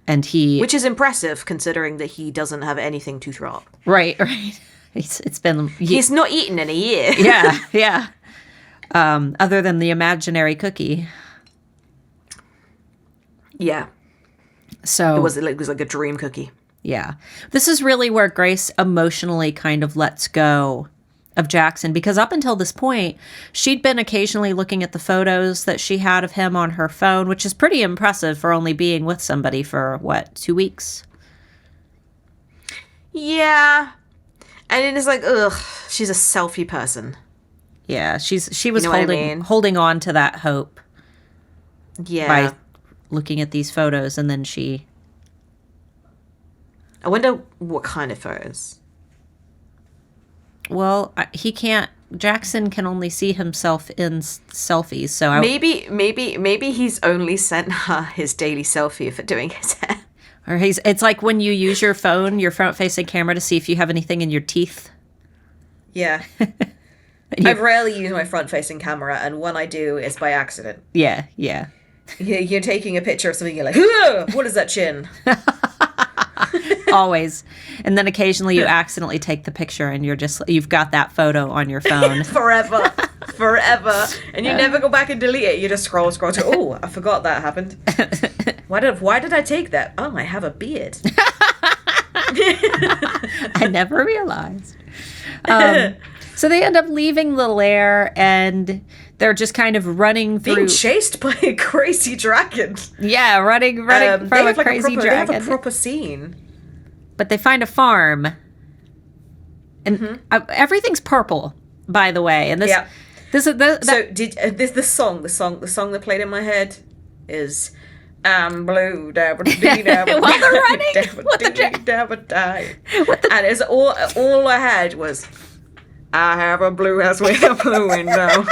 A: And
B: which is impressive, considering that he doesn't have anything to throw up.
A: Right. It's been...
B: He's not eaten in a year.
A: Yeah. Other than the imaginary cookie.
B: Yeah.
A: So
B: it was like a dream cookie.
A: Yeah. This is really where Grace emotionally kind of lets go of Jackson, because up until this point, she'd been occasionally looking at the photos that she had of him on her phone, which is pretty impressive for only being with somebody for, 2 weeks?
B: Yeah. And it is like, ugh, she's a selfie person.
A: Yeah, she was holding on to that hope.
B: Yeah.
A: By looking at these photos, and then she...
B: I wonder what kind of photos.
A: Well, Jackson can only see himself in selfies, so
B: maybe he's only sent her his daily selfie for doing his hair.
A: Or it's like when you use your phone, your front-facing camera, to see if you have anything in your teeth.
B: Yeah. I rarely use my front-facing camera, and when I do, it's by accident.
A: Yeah.
B: You're taking a picture of something, you're like, "Ugh, what is that chin?"
A: Always. And then occasionally you accidentally take the picture and you've got that photo on your phone.
B: Forever. And you never go back and delete it. You just scroll to, oh, I forgot that happened. Why did I take that? Oh, I have a beard.
A: I never realized. So they end up leaving the lair, and they're just kind of running through.
B: Being chased by a crazy dragon.
A: Yeah, running from a crazy dragon.
B: They have a proper scene.
A: But they find a farm, and everything's purple, by the way. And the
B: song that played in my head is "I'm blue." While they're
A: running,
B: and it's all I had was, "I have a blue house with a blue window."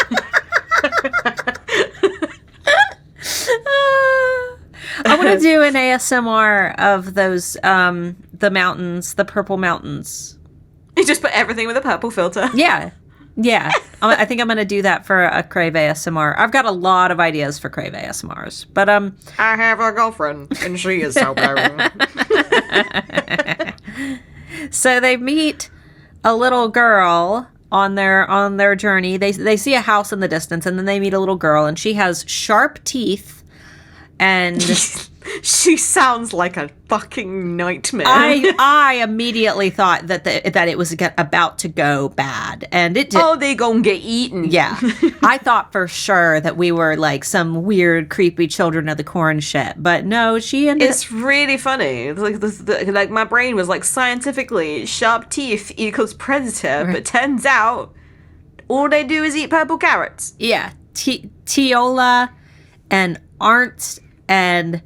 A: I want to do an ASMR of those, the mountains, the purple mountains.
B: You just put everything with a purple filter.
A: Yeah. I think I'm going to do that for a Crave ASMR. I've got a lot of ideas for Crave ASMRs, but
B: I have a girlfriend, and she is so blue.
A: So they meet a little girl on their journey. They see a house in the distance, and then they meet a little girl, and she has sharp teeth. And
B: she sounds like a fucking nightmare.
A: I immediately thought that it was about to go bad, and it did.
B: Oh, they gonna get eaten.
A: Yeah, I thought for sure that we were like some weird, creepy Children of the Corn shit, but no, she ended.
B: It's really funny. It's like like my brain was like, scientifically, sharp teeth equals predator, but turns out all they do is eat purple carrots.
A: Yeah, Tiola and Arndt and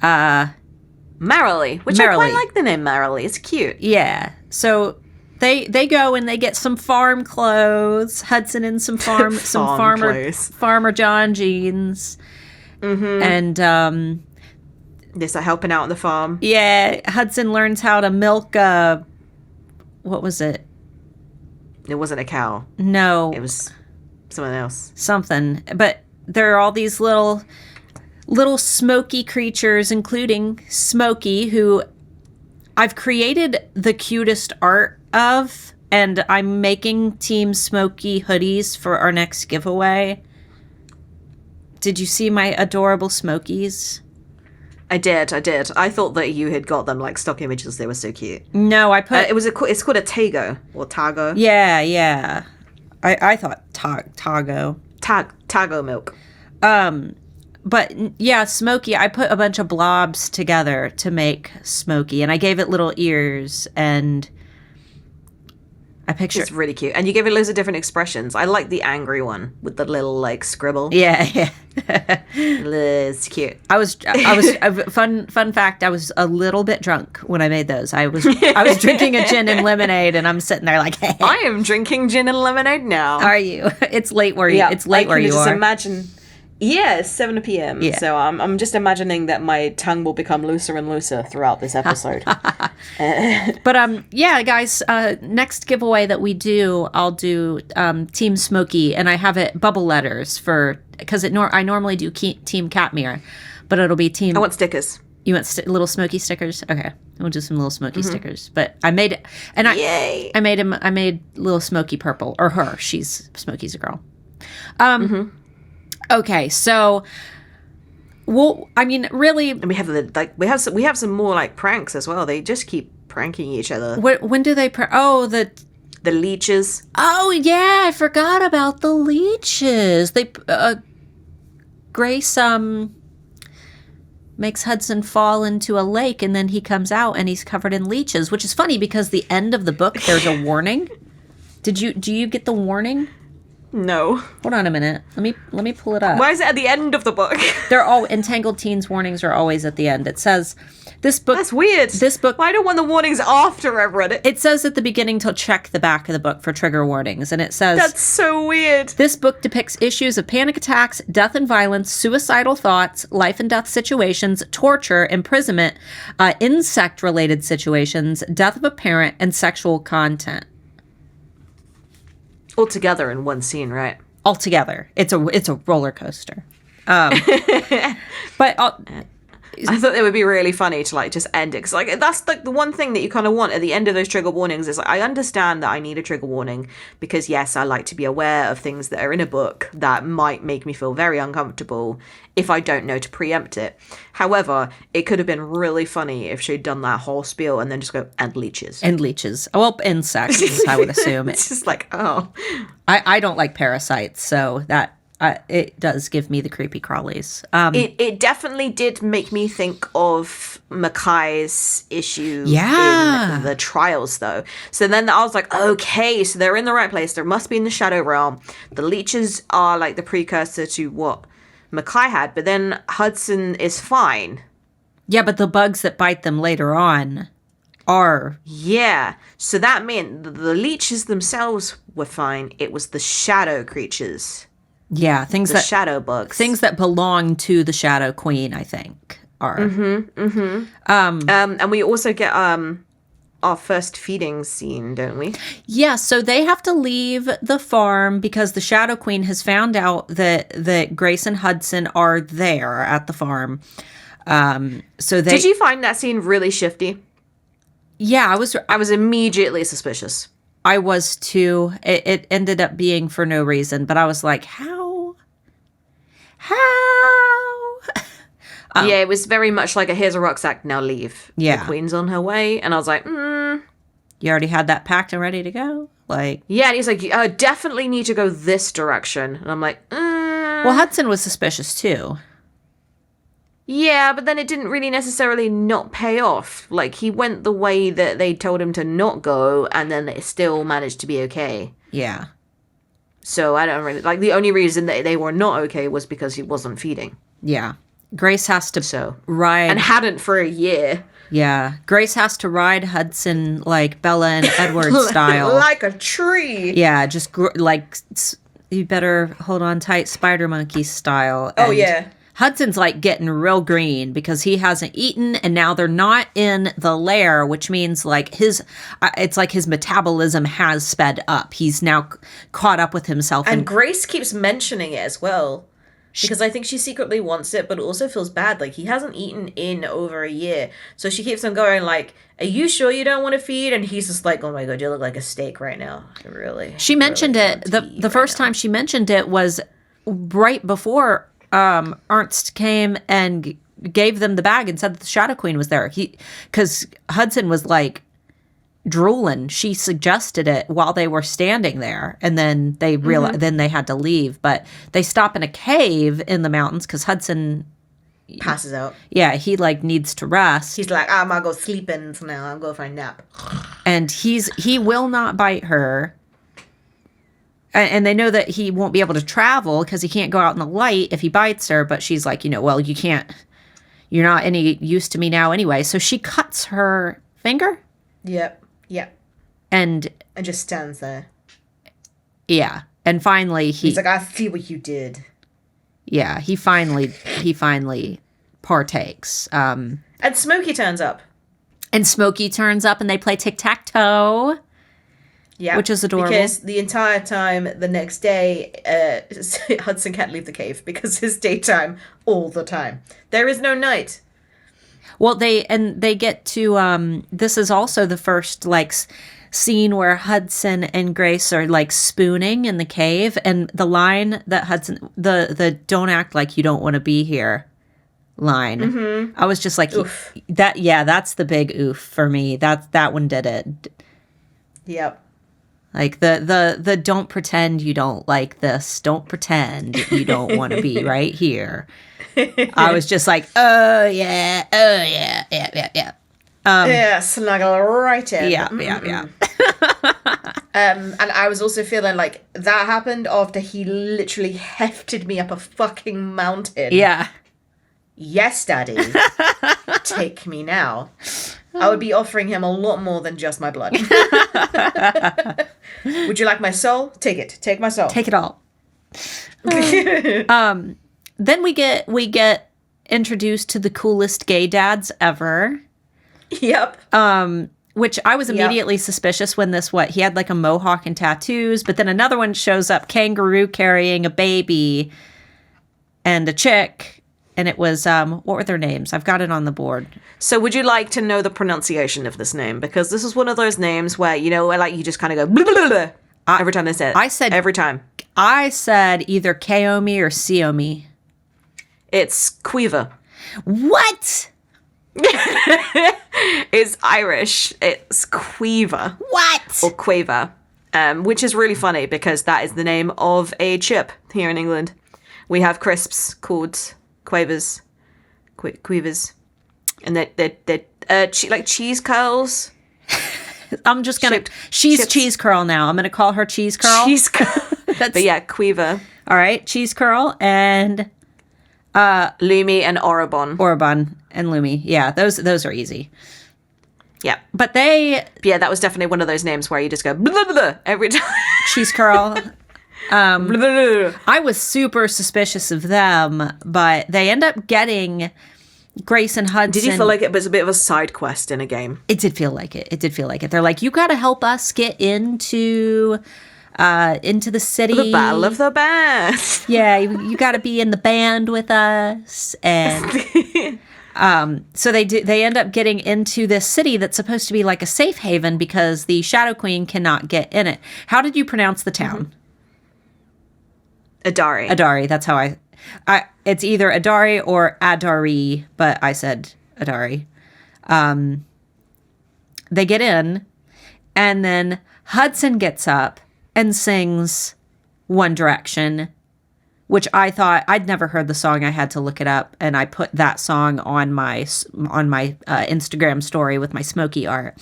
B: Merrily, which I quite like the name Merrily. It's cute.
A: Yeah. So they go and they get some farm clothes. Hudson in some farmer John jeans. Mm-hmm. And
B: they start helping out on the farm.
A: Yeah, Hudson learns how to milk what was it?
B: It wasn't a cow.
A: No.
B: It was someone else.
A: Something. But there are all these little smoky creatures, including Smokey, who I've created the cutest art of, and I'm making Team Smokey hoodies for our next giveaway. Did you see my adorable Smokies?
B: I did. I thought that you had got them like stock images. They were so cute.
A: No, I put...
B: it's called a Tago, or Tago.
A: Yeah. I thought Tago.
B: Tago milk.
A: But yeah, Smokey, I put a bunch of blobs together to make Smokey, and I gave it little ears, and I picture...
B: It's really cute. And you gave it loads of different expressions. I like the angry one with the little like scribble.
A: Yeah.
B: It's cute.
A: I was fun fact, I was a little bit drunk when I made those. I was drinking a gin and lemonade, and I'm sitting there like, hey.
B: I am drinking gin and lemonade now.
A: Are you? It's late where you are.
B: Just imagine. Yeah, it's 7 p.m. Yeah. So I'm just imagining that my tongue will become looser and looser throughout this episode.
A: But yeah, guys, next giveaway that we do, I'll do Team Smokey, and I have it bubble letters because I normally do Team Katmere, but it'll be Team...
B: I want stickers.
A: You want little Smokey stickers? Okay, we'll do some little Smokey stickers. But I made it, and
B: Yay.
A: I made little Smokey purple, or her. Smokey's a girl. Okay, so, well, I mean, really,
B: and we have some more like pranks as well. They just keep pranking each other.
A: When do they? The
B: leeches.
A: Oh yeah, I forgot about the leeches. Grace makes Hudson fall into a lake, and then he comes out and he's covered in leeches, which is funny because the end of the book there's a warning. Do you get the warning?
B: No.
A: Hold on a minute. Let me pull it up.
B: Why is it at the end of the book?
A: They're all Entangled Teens warnings are always at the end. It says this book.
B: That's weird.
A: This book.
B: Why don't want the warnings after I've read it?
A: It says at the beginning to check the back of the book for trigger warnings, and it says
B: that's so weird.
A: This book depicts issues of panic attacks, death and violence, suicidal thoughts, life and death situations, torture, imprisonment, insect-related situations, death of a parent, and sexual content.
B: All together in one scene, right?
A: All together. It's a roller coaster. But
B: I thought it would be really funny to like just end it, because like that's like the one thing that you kind of want at the end of those trigger warnings is like, I understand that I need a trigger warning because yes, I like to be aware of things that are in a book that might make me feel very uncomfortable if I don't know to preempt it. However, it could have been really funny if she'd done that whole spiel and then just go, and leeches.
A: And leeches. Well, insects, I would assume.
B: It's just like, oh.
A: I don't like parasites, so that it does give me the creepy crawlies.
B: It definitely did make me think of Mackay's issue
A: Yeah.
B: in the trials, though. So then I was like, okay, so they're in the right place. There must be in the Shadow Realm. The leeches are like the precursor to what Mackay had, but then Hudson is fine.
A: Yeah, but the bugs that bite them later on are...
B: Yeah, so that meant the leeches themselves were fine. It was the shadow creatures.
A: Yeah,
B: The shadow bugs.
A: things that belong to the Shadow Queen, I think, are.
B: And we also get our first feeding scene, don't we?
A: Yeah, so they have to leave the farm because the Shadow Queen has found out that Grace and Hudson are there at the farm. So they...
B: Did you find that scene really shifty?
A: Yeah,
B: I was immediately suspicious.
A: I was too. It ended up being for no reason, but I was like, how?
B: Yeah, it was very much like here's a rucksack, now leave.
A: Yeah.
B: The Queen's on her way. And I was like,
A: You already had that packed and ready to go? Like...
B: Yeah, and he's like, I definitely need to go this direction. And I'm like,
A: Well, Hudson was suspicious too.
B: Yeah, but then it didn't really necessarily not pay off. Like, he went the way that they told him to not go, and then it still managed to be okay.
A: Yeah.
B: So I don't really... Like, the only reason that they were not okay was because he wasn't feeding.
A: Yeah. Grace has to ride...
B: And hadn't for a year.
A: Yeah. Grace has to ride Hudson like Bella and Edward style.
B: Like a tree.
A: Yeah, just you better hold on tight Spider Monkey style.
B: Oh,
A: And
B: yeah.
A: Hudson's like getting real green because he hasn't eaten, and now they're not in the lair, which means like it's like his metabolism has sped up. He's now caught up with himself.
B: And Grace keeps mentioning it as well. Because I think she secretly wants it, but also feels bad. Like, he hasn't eaten in over a year. So she keeps on going like, are you sure you don't want to feed? And he's just like, oh my God, you look like a steak right now. Really.
A: She mentioned it. The first time she mentioned it was right before Ernst came and gave them the bag and said that the Shadow Queen was there. Because Hudson was like drooling. She suggested it while they were standing there, and then they realized. Then they had to leave. But they stop in a cave in the mountains because Hudson
B: passes out.
A: Yeah, he like needs to rest.
B: He's like, I'm gonna go sleeping for now. I'm going for a nap.
A: And he will not bite her. And they know that he won't be able to travel because he can't go out in the light if he bites her. But she's like, well, you can't. You're not any use to me now anyway. So she cuts her finger.
B: Yep.
A: And
B: just stands there.
A: Yeah. And finally
B: he's like, I see what you did.
A: Yeah. He finally partakes.
B: And Smokey turns up.
A: And they play tic-tac-toe.
B: Yeah,
A: which is adorable.
B: Because the entire time the next day, Hudson can't leave the cave because it's daytime all the time. There is no night.
A: Well, they get to this is also the first like scene where Hudson and Grace are like spooning in the cave, and the line that Hudson the don't act like you don't want to be here line. Mm-hmm. I was just like oof. That's the big oof for me. That one did it.
B: Yep.
A: Like the don't pretend you don't like this. Don't pretend you don't want to be right here. I was just like, oh yeah.
B: Snuggle right in.
A: Yeah.
B: And I was also feeling like that happened after he literally hefted me up a fucking mountain.
A: Yeah.
B: Yes, Daddy. Take me now. I would be offering him a lot more than just my blood. Would you like my soul? Take it. Take my soul.
A: Take it all. Then we get introduced to the coolest gay dads ever.
B: Yep.
A: which I was immediately suspicious when he had like a mohawk and tattoos, but then another one shows up, kangaroo carrying a baby and a chick, and it was, what were their names? I've got it on the board.
B: So would you like to know the pronunciation of this name? Because this is one of those names where, where like you just kind of go, blah, blah, blah, every time they say it. Every time.
A: I said either Kaomi or Siomi.
B: It's Quiver.
A: What?
B: It's Irish. It's Quiver.
A: What?
B: Or Quaver. Which is really funny because that is the name of a chip here in England. We have crisps called Quavers. Quavers. And they're like cheese curls.
A: I'm just going to... She's chips. Cheese Curl now. I'm going to call her Cheese Curl.
B: Cheese Curl. But yeah, Quiver.
A: All right. Cheese Curl and...
B: Lumi and Orobon.
A: Orobon and Lumi. Yeah, those are easy.
B: Yeah.
A: But yeah,
B: that was definitely one of those names where you just go blah, blah, blah, every time.
A: Cheese Curl. Blah, blah, blah. I was super suspicious of them, but they end up getting Grace and Hudson.
B: Did you feel like it was a bit of a side quest in a game?
A: It did feel like it. They're like, you got to help us get into the city.
B: The Battle of the Bands.
A: Yeah, you got to be in the band with us. And so they end up getting into this city that's supposed to be like a safe haven because the Shadow Queen cannot get in it. How did you pronounce the town?
B: Adari.
A: Adari, that's how it's either Adari or Adari, but I said Adari. They get in, and then Hudson gets up and sings One Direction, which I thought, I'd never heard the song. I had to look it up, and I put that song on my Instagram story with my Smokey art.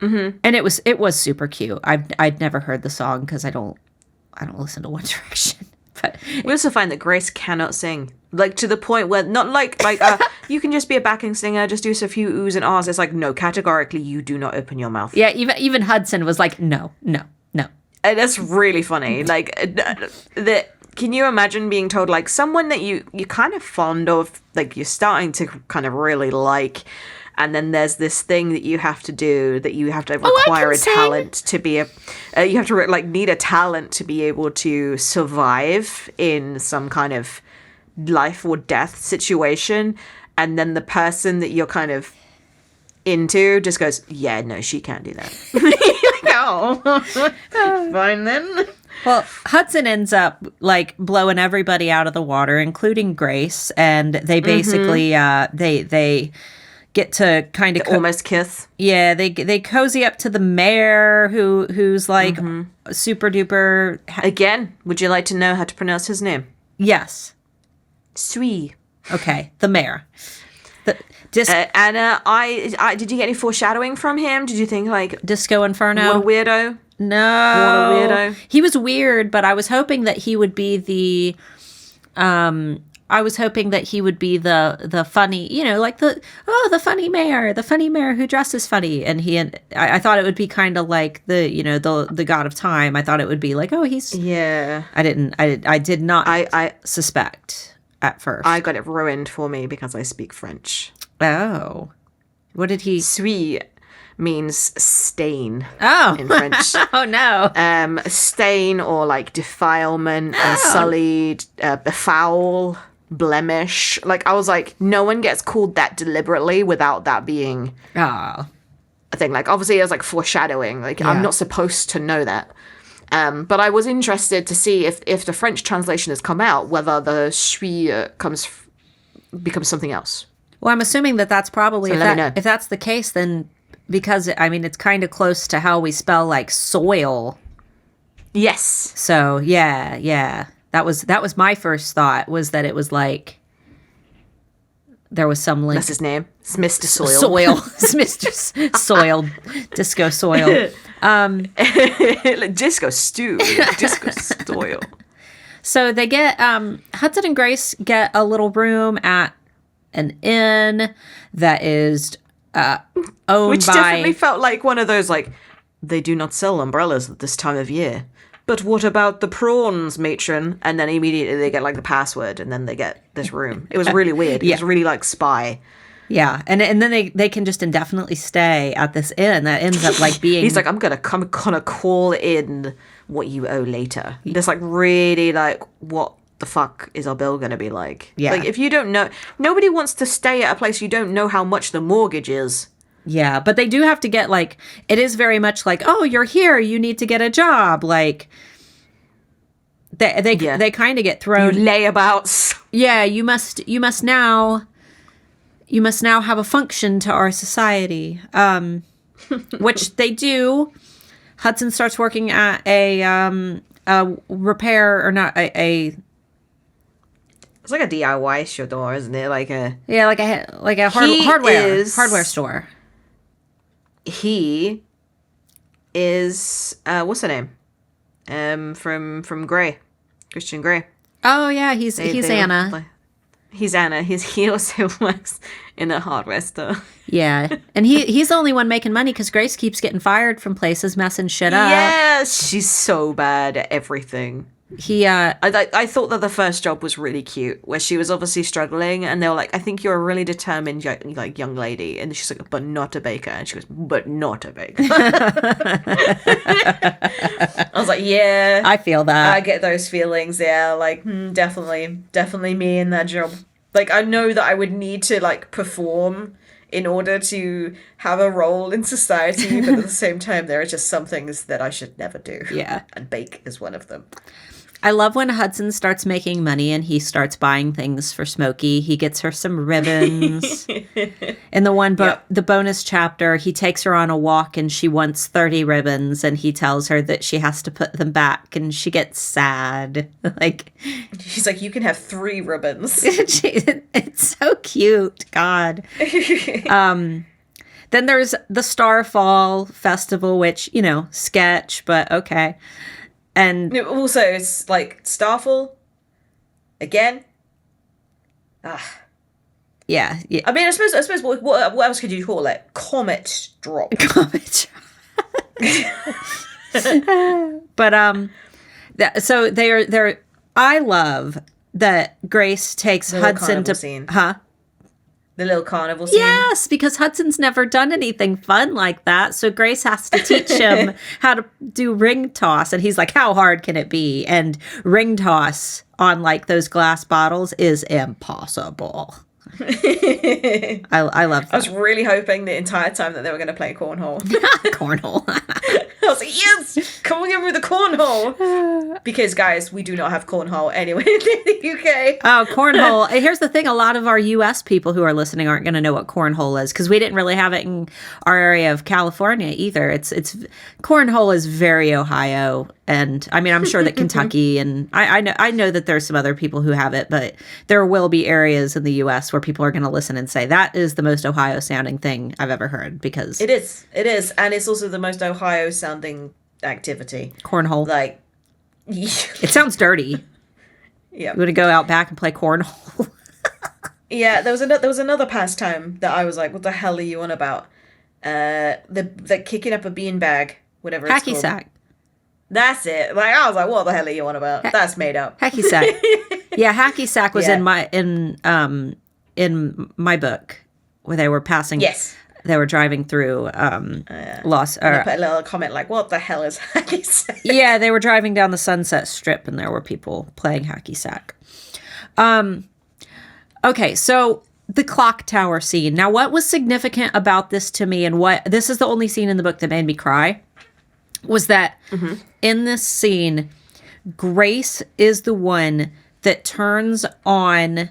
A: Mm-hmm. And it was super cute. I'd never heard the song because I don't listen to One Direction. But
B: we also find that Grace cannot sing, like to the point where not like you can just be a backing singer, just do a few oohs and ahs. It's like, no, categorically you do not open your mouth.
A: Yeah, even Hudson was like, no.
B: And that's really funny. Like can you imagine being told, like, someone that you're kind of fond of, like you're starting to kind of really like, and then there's this thing that you have to do, that you have to require a talent to be you have to need a talent to be able to survive in some kind of life or death situation. And then the person that you're kind of into just goes, yeah, no, she can't do that. Oh, fine then.
A: Well, Hudson ends up like blowing everybody out of the water, including Grace. And they basically, they get to kind of
B: almost kiss.
A: Yeah, they cozy up to the mayor, who's like super duper.
B: Again, would you like to know how to pronounce his name?
A: Yes.
B: Sui.
A: Okay, the mayor.
B: Anna, I did you get any foreshadowing from him? Did you think like
A: Disco Inferno?
B: What a weirdo.
A: No.
B: What a weirdo.
A: He was weird, but I was hoping that he would be the the funny, like the funny mayor who dresses funny. And I thought it would be kind of like the God of Time. I thought it would be like, oh, he's,
B: yeah.
A: I did not suspect at first.
B: I got it ruined for me because I speak French.
A: Oh, what did he?
B: Suis means stain.
A: Oh,
B: in French.
A: Oh no.
B: Stain or like defilement, sullied, befoul, blemish. Like I was like, no one gets called that deliberately without that being a thing. Like obviously it was like foreshadowing. Like I'm not supposed to know that. But I was interested to see if the French translation has come out, whether the suis becomes something else.
A: Well, I'm assuming that's probably,
B: so
A: if that's the case, then because, I mean, it's kind of close to how we spell like soil.
B: Yes.
A: So, yeah. That was my first thought, was that it was like there was some link.
B: That's his name. It's Mr. Soil.
A: It's Mr. Soil. Disco Soil.
B: Like disco stew. Disco soil.
A: So they get, Hudson and Grace get a little room at an inn that is owned
B: Which
A: by...
B: definitely felt like one of those, like, they do not sell umbrellas at this time of year. But what about the prawns, matron? And then immediately they get, like, the password, and then they get this room. It was really weird. It was really, like, Spy.
A: Yeah, and then they can just indefinitely stay at this inn that ends up like being.
B: He's like, I'm gonna call in what you owe later. There's like really like, what the fuck is our bill gonna be like?
A: Yeah.
B: Like if you don't know, nobody wants to stay at a place you don't know how much the mortgage is.
A: Yeah, but they do have to get like, it is very much like, oh, you're here, you need to get a job, like. They kind of get thrown.
B: You layabouts.
A: Yeah, you must now have a function to our society, which they do. Hudson starts working at a repair, or not a.
B: It's like a DIY store, isn't it? Like a
A: hardware store.
B: He is what's her name? From Grey, Christian Grey.
A: Oh yeah, he's Anna.
B: He's Anna. He also works in a hardware store.
A: Yeah, and he's the only one making money because Grace keeps getting fired from places, messing shit up.
B: Yes, she's so bad at everything. I thought that the first job was really cute, where she was obviously struggling, and they were like, "I think you're a really determined young lady," and she's like, "But not a baker," and she goes, "But not a baker." I was like, "Yeah,
A: I feel that.
B: I get those feelings." Yeah, like definitely me in that job. Like I know that I would need to like perform in order to have a role in society, but at the same time, there are just some things that I should never do.
A: Yeah,
B: and bake is one of them.
A: I love when Hudson starts making money and he starts buying things for Smokey. He gets her some ribbons. In the bonus chapter, he takes her on a walk and she wants 30 ribbons, and he tells her that she has to put them back, and she gets sad. Like,
B: he's like, "You can have 3 ribbons."
A: It's so cute. God. Then there's the Starfall Festival, which, sketch, but okay. And
B: also, it's like Starfall again.
A: Yeah.
B: I mean, I suppose. What else could you call it? Comet drop.
A: But so they're. I love that Grace takes Hudson to
B: scene.
A: The
B: little carnival scene.
A: Yes, because Hudson's never done anything fun like that. So Grace has to teach him how to do ring toss. And he's like, how hard can it be? And ring toss on like those glass bottles is impossible. I love that.
B: I was really hoping the entire time that they were going to play cornhole.
A: Cornhole.
B: I was like, yes, come on, give me the cornhole. Because, guys, we do not have cornhole anywhere in the UK.
A: Oh, cornhole. Here's the thing. A lot of our U.S. people who are listening aren't going to know what cornhole is, because we didn't really have it in our area of California either. It's cornhole is very Ohio. And I mean, I'm sure that Kentucky and I know that there's some other people who have it, but there will be areas in the U.S. where people are going to listen and say that is the most Ohio sounding thing I've ever heard, because
B: it is, and it's also the most Ohio sounding activity.
A: Cornhole,
B: like
A: it sounds dirty.
B: Yeah,
A: you want to go out back and play cornhole.
B: Yeah, there was another pastime that I was like, what the hell are you on about? The kicking up a beanbag, whatever it's
A: Hacky
B: called.
A: sack.
B: That's it. Like, I was like, what the hell are you on about? That's made up.
A: Hacky sack. Yeah, hacky sack was in my book where they were passing.
B: Yes.
A: They were driving through Los.
B: I put a little comment like, what the hell is hacky sack?
A: Yeah, they were driving down the Sunset Strip and there were people playing hacky sack. Okay, so the clock tower scene. Now, what was significant about this to me, and this is the only scene in the book that made me cry, was that in this scene, Grace is the one that turns on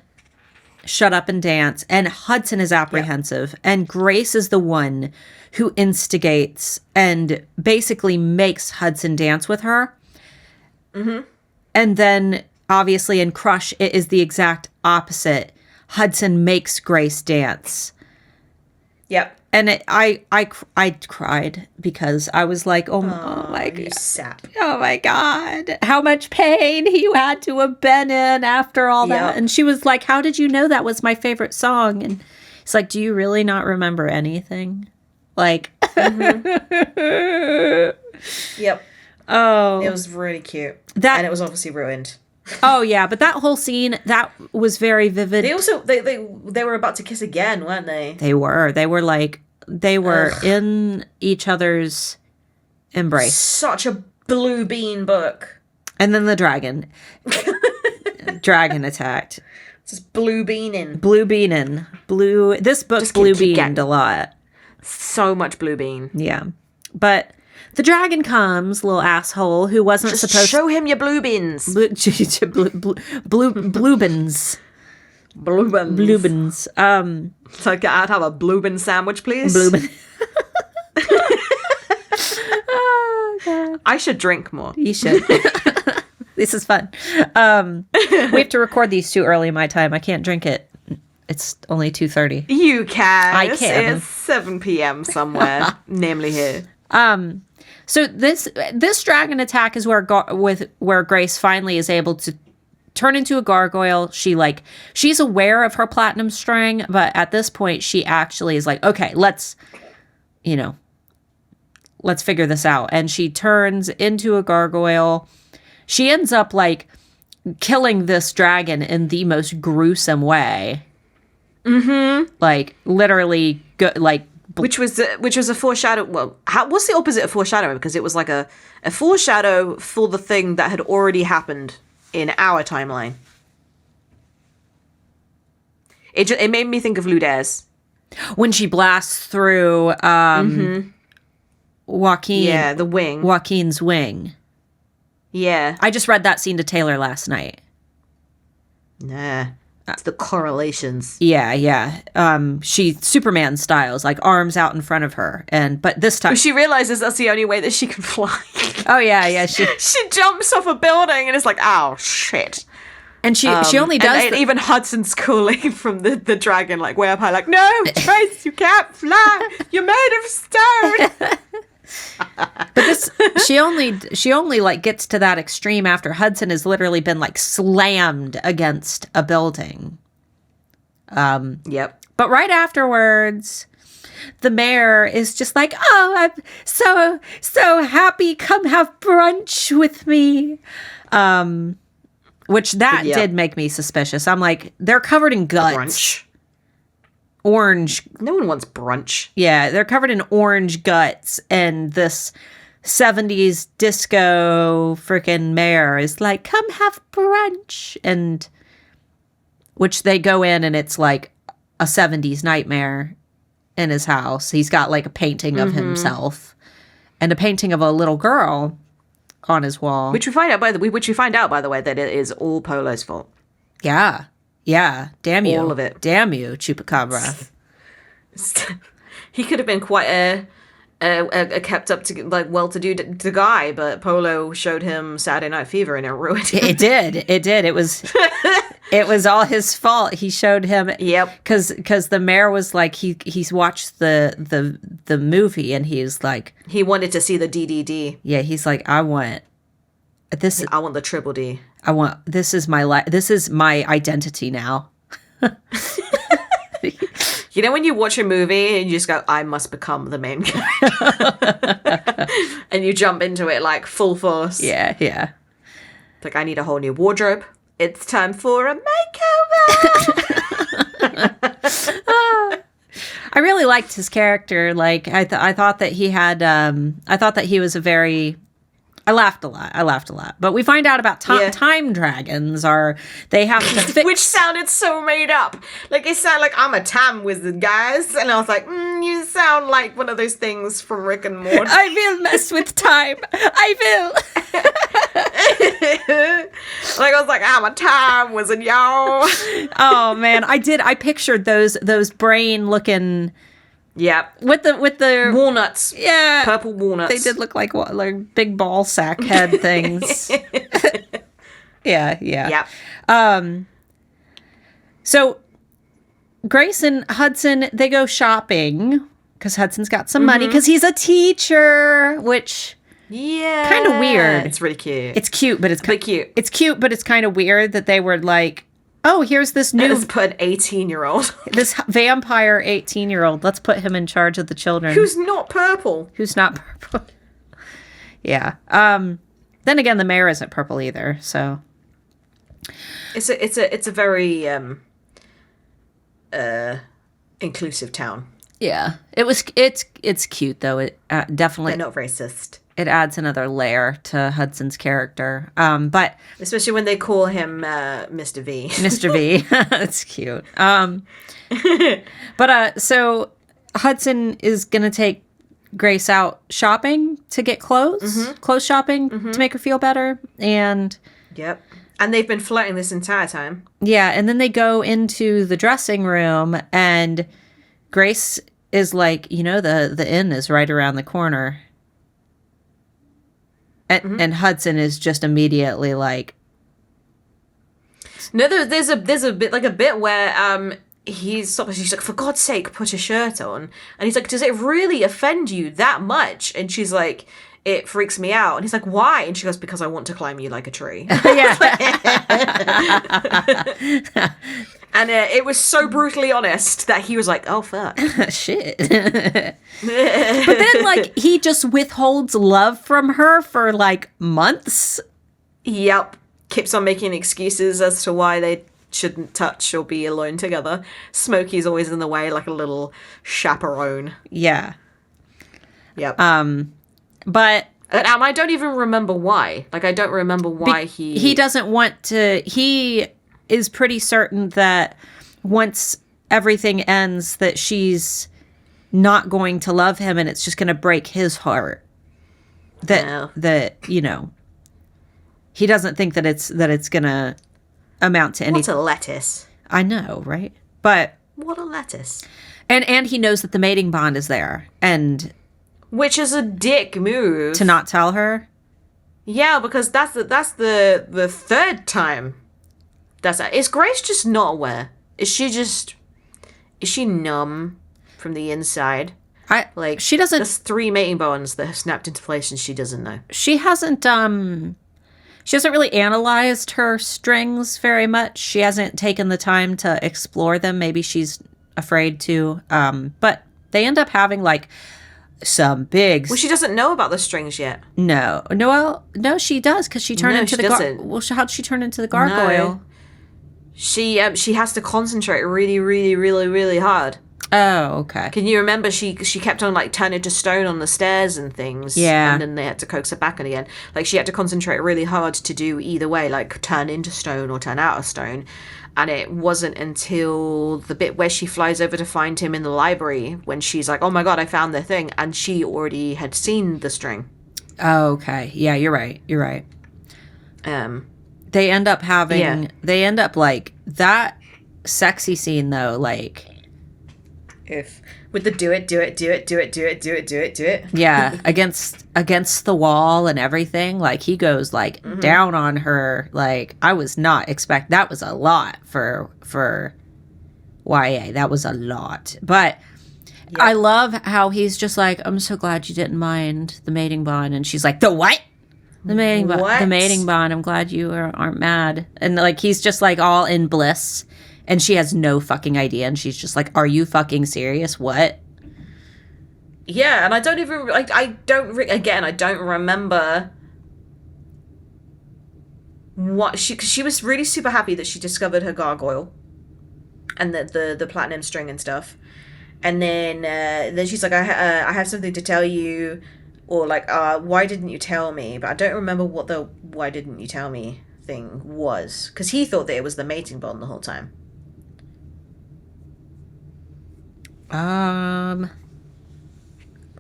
A: Shut Up and Dance, and Hudson is apprehensive, and Grace is the one who instigates and basically makes Hudson dance with her. And then, obviously, in Crush, it is the exact opposite. Hudson makes Grace dance.
B: Yep.
A: And I cried because I was like, oh my God.
B: You sap.
A: Oh my God. How much pain you had to have been in after all that.
B: Yep.
A: And she was like, how did you know that was my favorite song? And it's like, do you really not remember anything? Like,
B: Yep.
A: Oh.
B: It was really cute. And it was obviously ruined.
A: Oh yeah, but that whole scene, that was very vivid.
B: They also they were about to kiss again, weren't they?
A: They were in each other's embrace.
B: Such a blue bean book.
A: And then the dragon attacked.
B: Just blue beaning.
A: This book just blue beaned a lot.
B: So much blue bean.
A: Yeah. But the dragon comes, little asshole, who wasn't
B: just
A: supposed
B: show him your blue beans.
A: Blue beans.
B: Blue beans. So I'd have a blue bean sandwich, please.
A: Blue bean. Oh, God.
B: I should drink more.
A: You should. This is fun. We have to record these too early in my time. I can't drink it. It's only 2:30.
B: You can.
A: I can.
B: It's 7 p.m. somewhere, namely here.
A: So this dragon attack is where Grace finally is able to turn into a gargoyle. She's aware of her platinum string, but at this point she actually is like, okay, let's figure this out. And she turns into a gargoyle. She ends up killing this dragon in the most gruesome way. Mm-hmm. Literally,
B: which was a foreshadow. Well, what's the opposite of foreshadowing? Because it was like a foreshadow for the thing that had already happened in our timeline. It made me think of Ludez
A: when she blasts through Joaquin.
B: Yeah, the wing.
A: Joaquin's wing.
B: Yeah,
A: I just read that scene to Taylor last night.
B: Nah. It's the correlations.
A: Yeah. She Superman styles, arms out in front of her, but this time
B: she realizes that's the only way that she can fly.
A: Oh yeah. She
B: jumps off a building and it's like, oh shit.
A: And she only does.
B: And even Hudson's calling from the dragon, way up high, no, Trace, you can't fly. You're made of stone.
A: But she only gets to that extreme after Hudson has literally been slammed against a building.
B: Yep.
A: But right afterwards, the mayor is just like, oh, I'm so happy. Come have brunch with me. Which did make me suspicious. I'm like, they're covered in guts.
B: Brunch.
A: Orange.
B: No one wants brunch.
A: Yeah, they're covered in orange guts, and this 70s disco freaking mayor is like, come have brunch. And which they go in, and it's like a 70s nightmare in his house. He's got a painting of himself and a painting of a little girl on his wall. Which we find out, by the way, that it is all Polo's fault. Yeah. Yeah. Damn you.
B: All of it.
A: Damn you, Chupacabra.
B: He could have been quite a kept up to well-to-do guy, but Polo showed him Saturday Night Fever and it ruined him.
A: It did. It was all his fault. He showed him.
B: Yep.
A: Because the mayor was he's watched the movie and he's like,
B: he wanted to see the DDD.
A: Yeah, he's like, I want this.
B: I want the triple D.
A: This is my life. This is my identity now.
B: You know when you watch a movie and you just go, I must become the main character. And you jump into it full force.
A: Yeah.
B: It's I need a whole new wardrobe. It's time for a makeover.
A: I really liked his character. I thought that he had, I thought that he was I laughed a lot. But we find out about time dragons they have to fix.
B: Which sounded so made up. It sounded like I'm a time wizard, guys. And I was like, you sound like one of those things from Rick and Morty.
A: I will mess with time. I will.
B: I was like, I'm a time wizard, y'all.
A: Oh, man. I pictured those brain looking...
B: Yeah,
A: with the
B: walnuts.
A: Yeah,
B: purple walnuts.
A: They did look like big ball sack head things. Yeah.
B: Yep.
A: So Grace and Hudson, they go shopping because Hudson's got some money because he's a teacher, which kind of weird.
B: It's really cute.
A: It's cute, but it's
B: cute.
A: It's cute, but it's kind of weird that they were like, oh, here's this new...
B: Let's put an 18-year-old.
A: This vampire 18-year-old. Let's put him in charge of the children.
B: Who's not purple.
A: Yeah. Then again, the mayor isn't purple either, so...
B: It's a very inclusive town.
A: Yeah, it's cute though. It definitely
B: They're not racist.
A: it adds another layer to Hudson's character. But
B: Especially when they call him Mr. V.
A: Mr. V, that's cute. So Hudson is gonna take Grace out shopping to get clothes, clothes shopping to make her feel better, and
B: Yep. And they've been flirting this entire time.
A: yeah, and then they go into the dressing room, and Grace is like, the inn is right around the corner. And Hudson is just immediately like,
B: No, there's a bit where she's like, for God's sake, put a shirt on. And he's like, does it really offend you that much? And she's like, it freaks me out. And he's like, why? And she goes, because I want to climb you like a tree. And it was so brutally honest that he was like, oh, fuck.
A: shit. But then, like, he just withholds love from her for, like, months.
B: Yep. Keeps on making excuses as to why they shouldn't touch or be alone together. Smokey's always in the way, like a little chaperone.
A: Yeah.
B: Yep.
A: But...
B: And I don't even remember why. Like, I don't remember why
A: He doesn't want to... He is pretty certain that once everything ends, that she's not going to love him and it's just going to break his heart. That he doesn't think that it's going to amount to anything.
B: What a lettuce.
A: I know, right? But...
B: What a lettuce.
A: And he knows that the mating bond is there. And...
B: Which is a dick move.
A: To not tell her?
B: Yeah, because that's the third time. Is Grace just not aware? Is she numb from the inside?
A: She doesn't...
B: There's 3 mating bonds that have snapped into place and she doesn't know.
A: She hasn't really analyzed her strings very much. She hasn't taken the time to explore them. Maybe she's afraid to. But they end up having, like, some big...
B: Well, she doesn't know about the strings yet.
A: No, she does, because she turned into the... Well, how'd she turn into the gargoyle?
B: No. She has to concentrate really, really, really, really hard.
A: Oh, okay.
B: Can you remember she kept on, like, turning to stone on the stairs and things?
A: Yeah.
B: And then they had to coax her back on again. Like, she had to concentrate really hard to do either way, like, turn into stone or turn out of stone. And it wasn't until the bit where she flies over to find him in the library when she's like, oh my God, I found the thing. And she already had seen the string.
A: Oh, okay. Yeah, you're right. They end up having... Yeah. They end up, like... That sexy scene, though, like...
B: With the do it.
A: Yeah, against the wall and everything. Like, he goes, like, down on her. Like, I was not expect... That was a lot for YA. That was a lot. But yep. I love how he's just like, I'm so glad you didn't mind the mating bond. And she's like, the what? The mating bond. The mating bond. I'm glad you aren't mad. And, like, he's just, like, all in bliss. And she has no fucking idea. And she's just like, are you fucking serious? What?
B: Yeah, and I don't even... Like, I don't remember what... She was really super happy that she discovered her gargoyle. And the platinum string and stuff. And then she's like, I have something to tell you. Or, like, why didn't you tell me? But I don't remember what the why didn't you tell me thing was. Because he thought that it was the mating bond the whole time.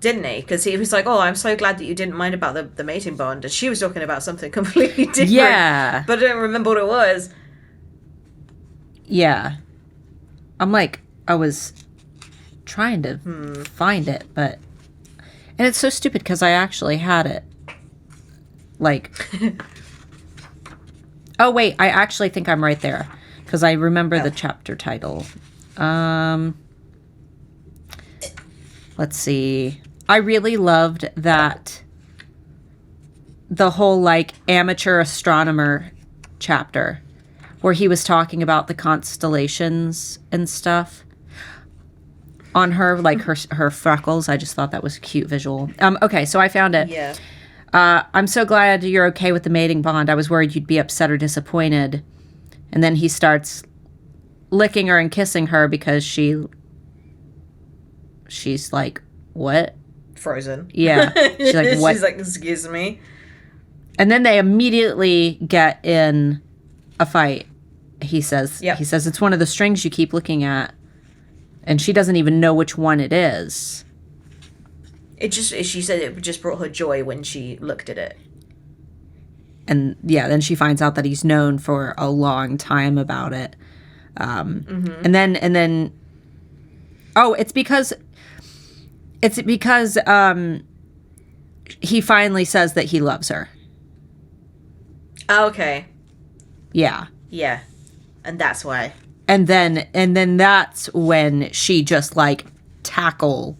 B: Didn't he? Because he was like, oh, I'm so glad that you didn't mind about the mating bond. And she was talking about something completely different.
A: Yeah.
B: But I don't remember what it was.
A: Yeah. I'm like, I was trying to find it, but... And it's so stupid because I actually had it. Like... Oh, wait, I actually think I'm right there. Because I remember the chapter title. Let's see. I really loved that the whole, like, amateur astronomer chapter where he was talking about the constellations and stuff on her, like, her freckles. I just thought that was a cute visual. Okay, so I found it.
B: Yeah.
A: I'm so glad you're okay with the mating bond. I was worried you'd be upset or disappointed. And then he starts licking her and kissing her because she's like, what?
B: Frozen.
A: Yeah. She's like, what?
B: She's like, excuse me.
A: And then they immediately get in a fight. He says, it's one of the strings you keep looking at. And she doesn't even know which one it is.
B: She said it just brought her joy when she looked at it.
A: And then she finds out that he's known for a long time about it. And then, it's because he finally says that he loves her.
B: Okay.
A: Yeah.
B: Yeah. And that's why.
A: And then that's when she just tackles.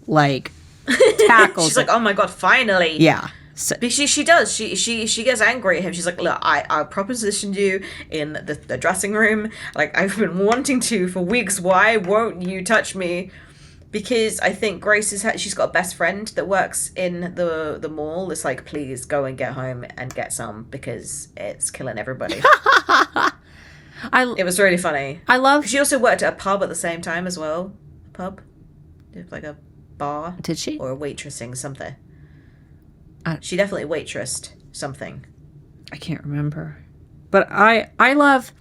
B: She's like, oh my God, finally.
A: Yeah. So,
B: she does. She gets angry at him. She's like, look, I propositioned you in the dressing room. Like, I've been wanting to for weeks. Why won't you touch me? Because I think Grace she's got a best friend that works in the mall. It's like, please go and get home and get some because it's killing everybody. It was really funny. She also worked at a pub at the same time as well. A pub? Like a bar?
A: Did she?
B: Or a waitressing something. She definitely waitressed something.
A: I can't remember. But I love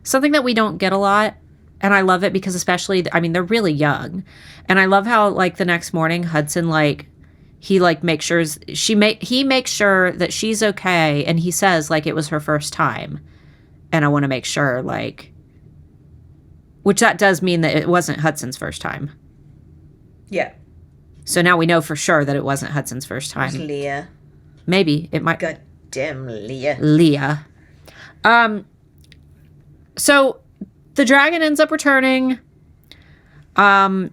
A: something that we don't get a lot. And I love it because especially, they're really young. And I love how, the next morning, Hudson, he makes sure, he makes sure that she's okay. And he says, it was her first time. And I want to make sure, which that does mean that it wasn't Hudson's first time.
B: Yeah. So
A: now we know for sure that it wasn't Hudson's first time.
B: It was Leah.
A: Maybe it might.
B: God damn Leah.
A: Leah. So the dragon ends up returning. And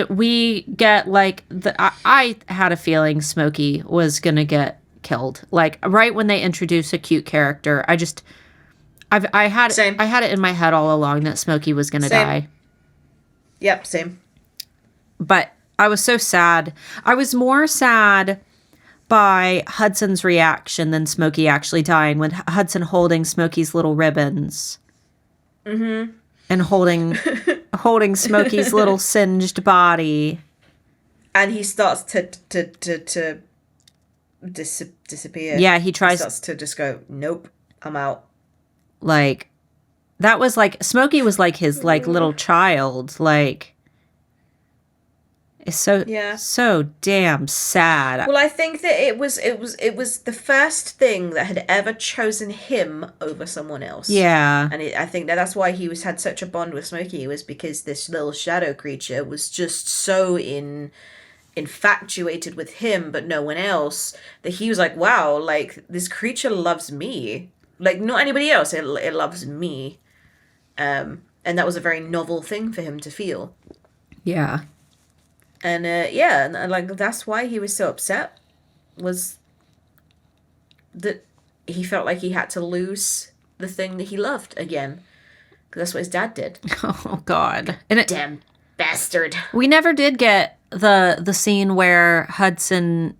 A: we get I had a feeling Smokey was gonna get killed. Right when they introduce a cute character, I had it in my head all along that Smokey was gonna die.
B: Yep, same.
A: But I was so sad. I was more sad by Hudson's reaction than Smokey actually dying, when Hudson holding Smokey's little ribbons. Mm-hmm. And holding Smokey's little singed body.
B: And he starts to disappear.
A: Yeah, he
B: starts to just go, nope, I'm out.
A: That was Smokey was his little child. It's so damn sad.
B: Well, I think that it was the first thing that had ever chosen him over someone else.
A: Yeah,
B: and I think that's why he had such a bond with Smokey, was because this little shadow creature was just so infatuated with him, but no one else, that he was like, wow, this creature loves me, not anybody else. It loves me, and that was a very novel thing for him to feel.
A: Yeah.
B: And that's why he was so upset, was that he felt like he had to lose the thing that he loved again, because that's what his dad did.
A: Oh God!
B: Damn bastard.
A: We never did get the scene where Hudson.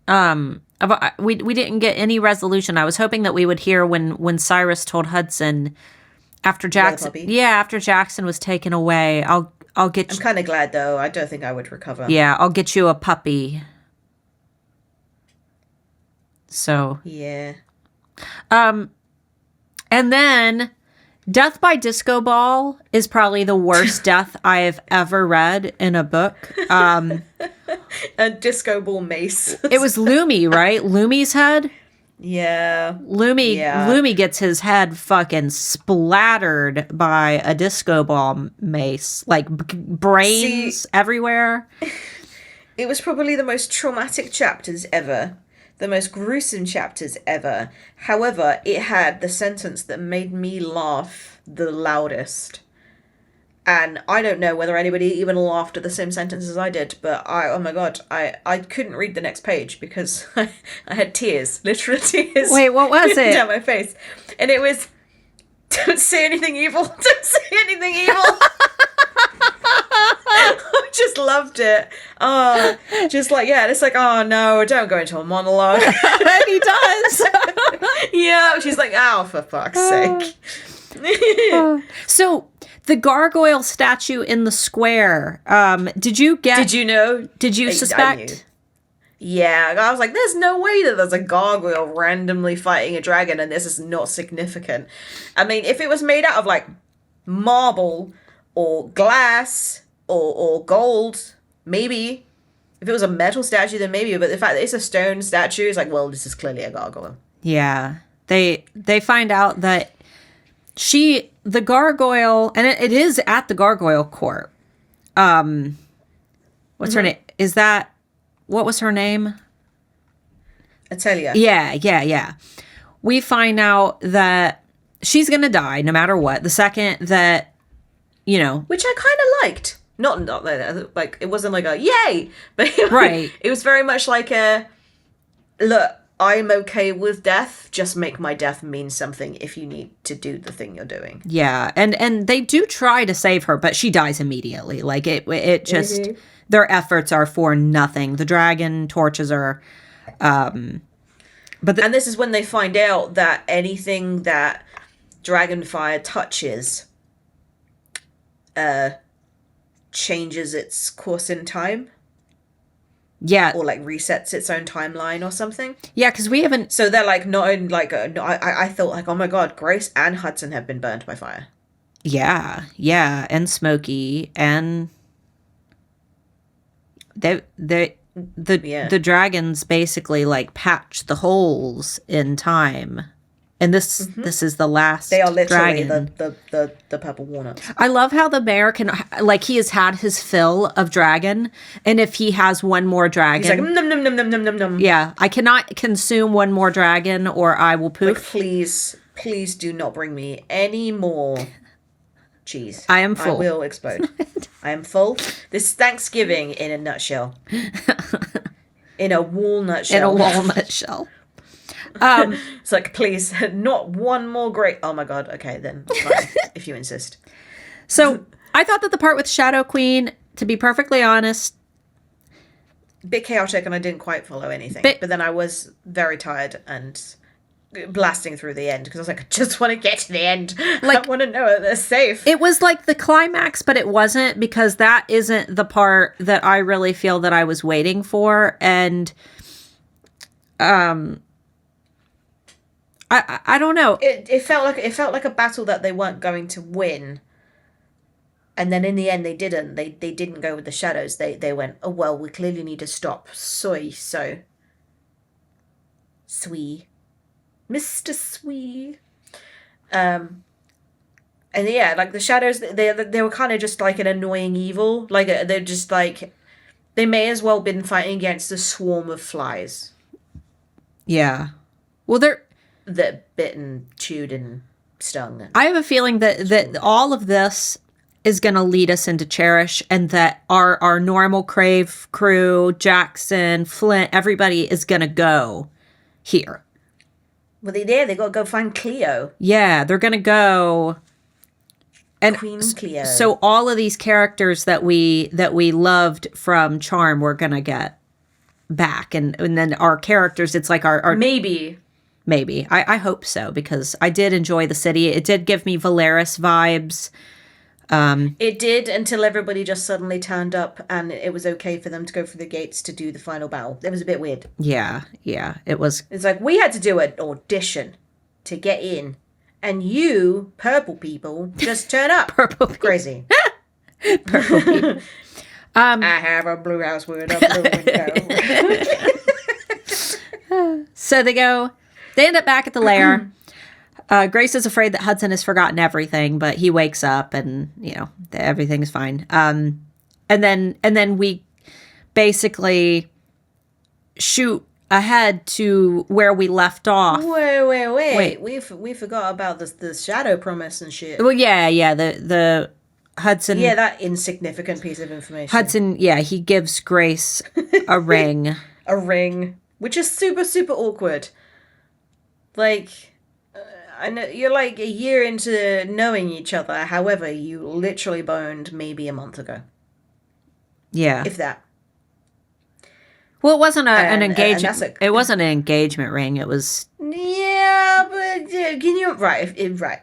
A: We didn't get any resolution. I was hoping that we would hear when Cyrus told Hudson after Jackson. Yeah, after Jackson was taken away. I'll get you.
B: I'm kind of glad, though. I don't think I would recover.
A: Yeah, I'll get you a puppy. So.
B: Yeah.
A: And then Death by Disco Ball is probably the worst death I have ever read in a book.
B: A disco ball mace.
A: It was Loomy, right? Loomy's head?
B: Yeah.
A: Loomy gets his head fucking splattered by a disco ball mace. Brains everywhere.
B: It was probably the most traumatic chapters ever. The most gruesome chapters ever. However, it had the sentence that made me laugh the loudest. And I don't know whether anybody even laughed at the same sentence as I did, but oh my God, I couldn't read the next page because I had tears, literal tears.
A: Wait, what was it?
B: Down my face. And it was, don't say anything evil, don't say anything evil. I just loved it. Oh, just it's oh no, don't go into a monologue.
A: And he does.
B: Yeah, she's like, oh, for fuck's sake.
A: So the gargoyle statue in the square, did you
B: know?
A: Did you suspect?
B: I knew. Yeah, I was like, there's no way that there's a gargoyle randomly fighting a dragon and this is not significant. I mean, if it was made out of like marble or glass or gold, maybe. If it was a metal statue, then maybe. But the fact that it's a stone statue is like, well, this is clearly a gargoyle.
A: Yeah. They find out that the gargoyle, and it is at the gargoyle court. What's her name? What was her name?
B: Atelier.
A: Yeah. We find out that she's going to die no matter what. The second that,
B: Which I kind of liked. Not like, it wasn't like a yay, but
A: right.
B: It was very much like look, I'm okay with death. Just make my death mean something if you need to do the thing you're doing.
A: Yeah. And they do try to save her, but she dies immediately. Like it just, their efforts are for nothing. The dragon torches her. And
B: this is when they find out that anything that Dragonfire touches, changes its course in time.
A: Yeah.
B: Or like resets its own timeline or something.
A: Yeah, because we haven't...
B: So they're like, I thought like, oh my god, Grace and Hudson have been burnt by fire.
A: Yeah. And Smokey and... The dragons basically like patch the holes in time. And this is the last
B: They are literally
A: dragon.
B: the purple walnuts.
A: I love how the bear can, like, he has had his fill of dragon, and if he has one more dragon...
B: He's like, num, num, num, num, num, num, num.
A: Yeah, I cannot consume one more dragon, or I will poof.
B: Like, please do not bring me any more cheese.
A: I am full.
B: I will explode. I am full. This is Thanksgiving in a nutshell. In a walnut shell. It's like, please, not one more grape. Oh my god, okay, then fine, if you insist.
A: So, I thought that the part with Shadow Queen, to be perfectly honest...
B: bit chaotic and I didn't quite follow anything. But then I was very tired and blasting through the end because I was like, I just want to get to the end. Like, I want to know that they're safe.
A: It was like the climax, but it wasn't, because that isn't the part that I really feel that I was waiting for. And... I don't know.
B: It felt like a battle that they weren't going to win, and then in the end they didn't. They didn't go with the shadows. They went, oh well, we clearly need to stop Soy. So Swee, Mr. Swee, and yeah, like the shadows, they were kind of just like an annoying evil. Like they're just like, they may as well been fighting against a swarm of flies.
A: Yeah, well they're.
B: That bit and chewed and stung.
A: I have a feeling that all of this is going to lead us into Cherish, and that our normal Crave crew, Jackson, Flint, everybody is going to go here.
B: Well, they got to go find Cleo.
A: Yeah, they're going to go. And
B: Queen Cleo.
A: So all of these characters that we loved from Charm, we're going to get back. And then our characters, it's like our Maybe. I hope so, because I did enjoy the city. It did give me Valeris vibes.
B: It did, until everybody just suddenly turned up and it was okay for them to go through the gates to do the final battle. It was a bit weird.
A: Yeah, it was.
B: It's like, we had to do an audition to get in, and you, purple people, just turn up.
A: Purple people.
B: Crazy.
A: Purple people.
B: I have a blue house with a blue window.
A: So they end up back at the lair. Grace is afraid that Hudson has forgotten everything, but he wakes up and, everything is fine. And then we basically shoot ahead to where we left off.
B: Wait. We forgot about the shadow promise and shit.
A: Well, yeah, the Hudson.
B: Yeah, that insignificant piece of information.
A: Hudson, he gives Grace a ring.
B: A ring, which is super, super awkward. Like, I know you're like a year into knowing each other. However, you literally boned maybe a month ago.
A: Yeah,
B: if that.
A: Well, it wasn't an engagement. It wasn't an engagement ring. It was.
B: Yeah, but can you right?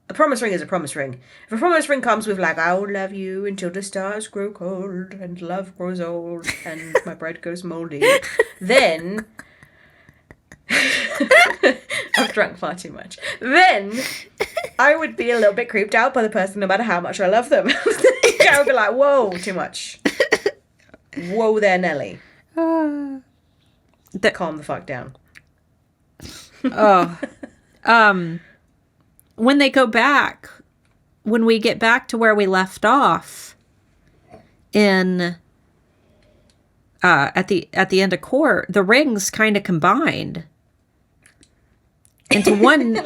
B: A promise ring is a promise ring. If a promise ring comes with like, I will love you until the stars grow cold and love grows old and my bread goes moldy, then I've drunk far too much. Then I would be a little bit creeped out by the person no matter how much I love them. I would be like, whoa, too much. Whoa there, Nelly. Calm the fuck down.
A: When they go back, when we get back to where we left off in at the end of court, the rings kind of combined into one.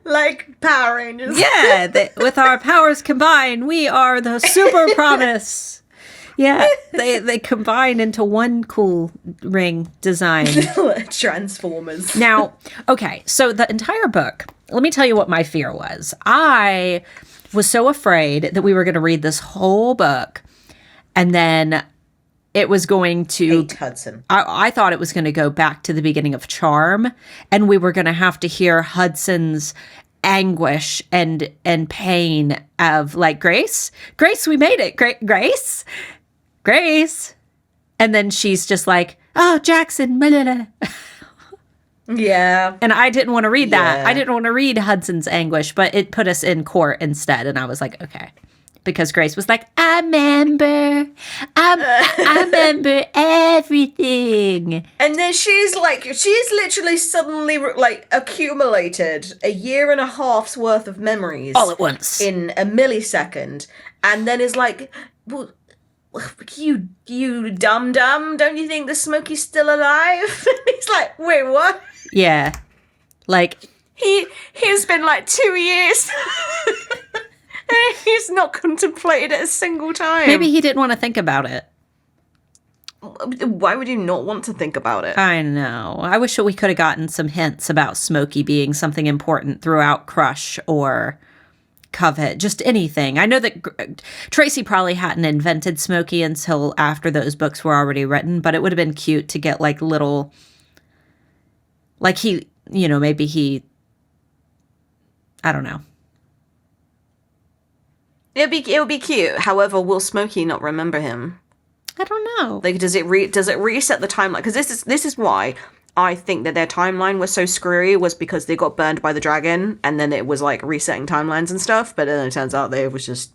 B: like Power Rangers.
A: Yeah, with our powers combined, we are the Super Promise. Yeah, they combine into one cool ring design.
B: Transformers.
A: Now, okay, so the entire book, let me tell you what my fear was. I was so afraid that we were going to read this whole book and then it was going to...
B: Hate Hudson.
A: I thought it was going to go back to the beginning of Charm and we were going to have to hear Hudson's anguish and pain of like, Grace, we made it. Grace. And then she's just like, oh, Jackson. Blah, blah, blah.
B: Yeah.
A: And I didn't want to read that. I didn't want to read Hudson's anguish, but it put us in court instead. And I was like, okay. Because Grace was like, I remember everything.
B: And then she's literally suddenly like accumulated a year and a half's worth of memories.
A: All at once.
B: In a millisecond. And then is like, well, you dum-dum, don't you think the Smokey's still alive? He's like, wait, what?
A: Yeah. Like...
B: He's been like 2 years. And he's not contemplated it a single time.
A: Maybe he didn't want to think about it.
B: Why would you not want to think about it?
A: I know. I wish that we could have gotten some hints about Smokey being something important throughout Crush or... Covet, just anything. I know that Tracy probably hadn't invented Smokey until after those books were already written, but it would have been cute to get like little, like he, maybe he, I don't know.
B: It'll be cute. However, will Smokey not remember him?
A: I don't know.
B: Like, does it reset the timeline? Because this is why I think that their timeline was so screwy, was because they got burned by the dragon and then it was like resetting timelines and stuff, but then it turns out they was just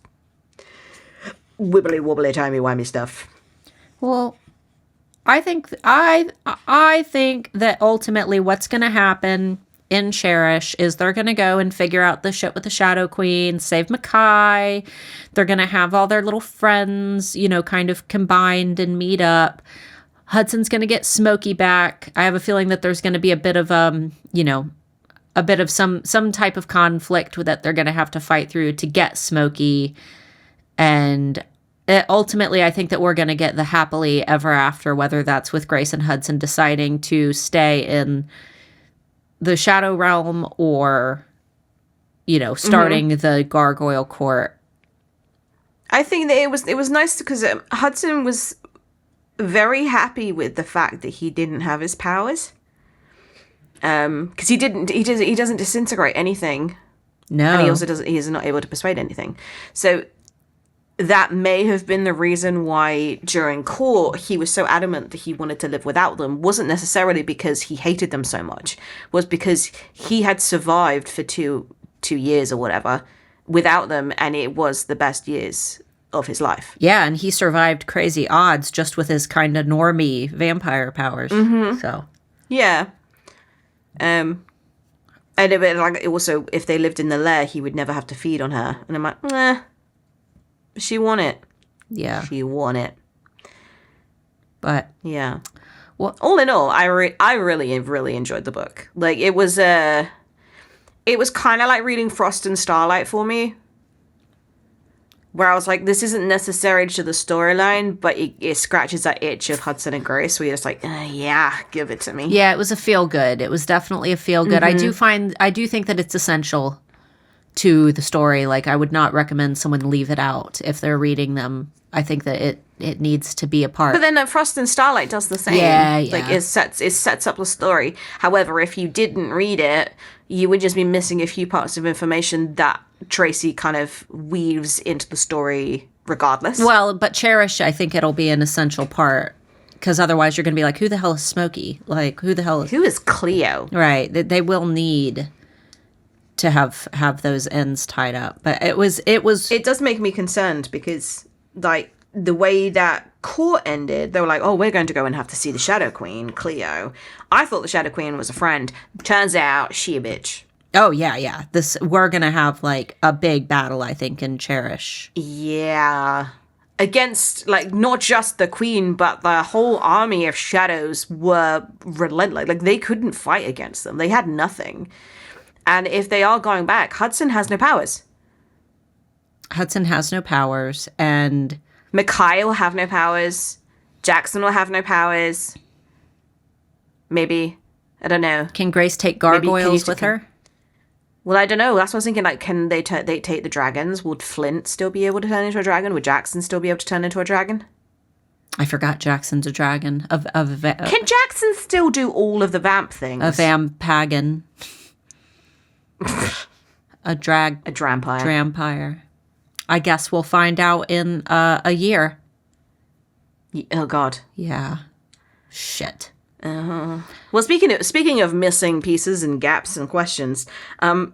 B: wibbly wobbly timey wimey stuff.
A: Well, I think that ultimately what's going to happen in Cherish is they're going to go and figure out the shit with the Shadow Queen, save Mackay. They're going to have all their little friends, kind of combined and meet up. Hudson's going to get Smokey back. I have a feeling that there's going to be a bit of, a bit of some type of conflict that they're going to have to fight through to get Smokey. And ultimately, I think that we're going to get the happily ever after, whether that's with Grace and Hudson deciding to stay in the Shadow Realm or, starting the Gargoyle Court.
B: I think that it was nice because Hudson was very happy with the fact that he didn't have his powers, because he doesn't disintegrate anything.
A: No,
B: and he is not able to persuade anything. So that may have been the reason why during court he was so adamant that he wanted to live without them. Wasn't necessarily because he hated them so much, was because he had survived for two years or whatever without them, and it was the best years of his life.
A: Yeah, and he survived crazy odds just with his kind of normie vampire powers. Mm-hmm. So
B: yeah, and also if they lived in the lair, he would never have to feed on her. And I'm like, she won it.
A: Yeah,
B: she won it.
A: But
B: yeah, well, all in all, I really enjoyed the book. Like it was kind of like reading Frost and Starlight for me. Where I was like, this isn't necessary to the storyline, but it scratches that itch of Hudson and Grace, where you're just like, yeah, give it to me.
A: Yeah, it was a feel good. It was definitely a feel good. Mm-hmm. I do think that it's essential to the story. Like, I would not recommend someone leave it out if they're reading them. I think that it needs to be a part.
B: But then Frost and Starlight does the same.
A: Yeah.
B: Like, it sets up the story. However, if you didn't read it, you would just be missing a few parts of information that Tracy kind of weaves into the story regardless.
A: Well, but Cherish, I think it'll be an essential part, because otherwise you're going to be like, who the hell is Smokey? Like, who
B: is Cleo?
A: Right. They will need to have those ends tied up. But it
B: does make me concerned because, like, the way that court ended, they were like, oh, we're going to go and have to see the Shadow Queen, Cleo. I thought the Shadow Queen was a friend. Turns out she a bitch.
A: Oh, yeah. We're going to have, like, a big battle, I think, in Cherish.
B: Yeah. Against, like, not just the queen, but the whole army of shadows were relentless. Like, they couldn't fight against them. They had nothing. And if they are going back, Hudson has no powers.
A: Hudson has no powers, and
B: Mackay will have no powers. Jackson will have no powers. Maybe. I don't know.
A: Can Grace take gargoyles with her?
B: Well, I don't know. That's what I was thinking. Like, can they take the dragons? Would Flint still be able to turn into a dragon? Would Jackson still be able to turn into a dragon?
A: I forgot Jackson's a dragon.
B: Can Jackson still do all of the vamp things?
A: A vampagan. A
B: drampire.
A: Drampire. I guess we'll find out in a year.
B: Oh, God.
A: Yeah. Shit.
B: Well, speaking of missing pieces and gaps and questions,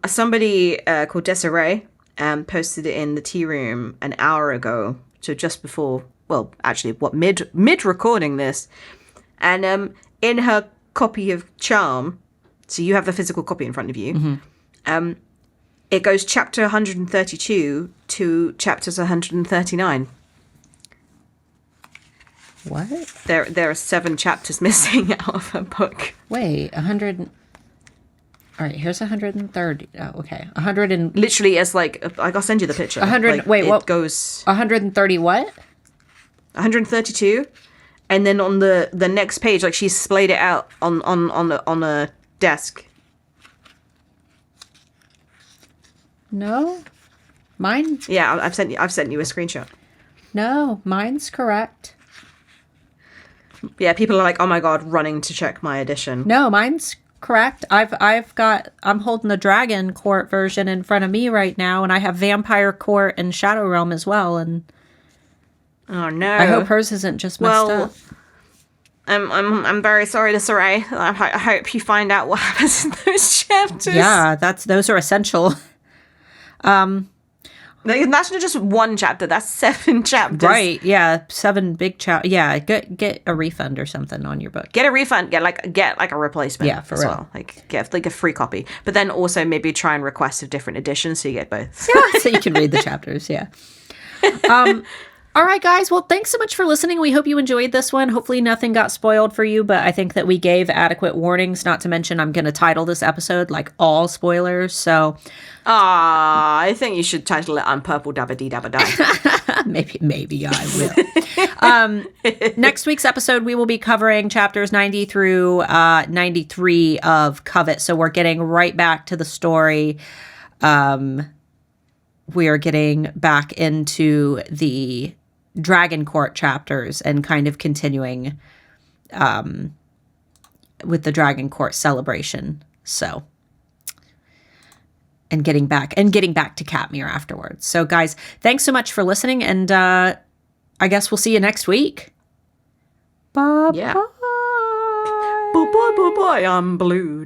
B: somebody called Desiree posted it in the tea room an hour ago, so just before, well, actually, mid recording this, and in her copy of Charm, so you have the physical copy in front of you, it goes chapter 132 to chapters 139.
A: What?
B: There are 7 chapters missing out of her book.
A: Wait, 100. All right, here's 130. Oh, okay. 100 and
B: literally, as like I'll send you the picture.
A: 100.
B: Like,
A: wait, what
B: it goes?
A: 130 what?
B: 132, and then on the next page, like, she splayed it out on a desk.
A: No, mine.
B: Yeah, I've sent you a screenshot.
A: No, mine's correct.
B: Yeah, people are like, oh my God, running to check my edition.
A: No, mine's correct. I'm holding the Dragon Court version in front of me right now, and I have Vampire Court and Shadow Realm as well. And
B: oh no,
A: I hope hers isn't just messed up.
B: I'm very sorry, Desiree. I hope you find out what happens in those chapters.
A: Yeah, those are essential.
B: That's not just one chapter. That's 7 chapters.
A: Right? Yeah, 7 big chapters. Yeah, get a refund or something on your book.
B: Get a refund. Get like a replacement.
A: Yeah, for real.
B: Well. Like, get like a free copy. But then also maybe try and request a different edition so you get both.
A: Yeah, so you can read the chapters. Yeah. All right, guys. Well, thanks so much for listening. We hope you enjoyed this one. Hopefully nothing got spoiled for you, but I think that we gave adequate warnings, not to mention I'm going to title this episode like all spoilers. So
B: I think you should title it I'm Purple Dabba Dee Dabba Die.
A: maybe I will. Next week's episode, we will be covering chapters 90 through 93 of Covet. So we're getting right back to the story. We are getting back into the Dragon Court chapters and kind of continuing with the Dragon Court celebration. So, and getting back to Katmere afterwards. So, guys, thanks so much for listening, and I guess we'll see you next week. Bye.
B: Yeah. Bye. Bye. I'm blue.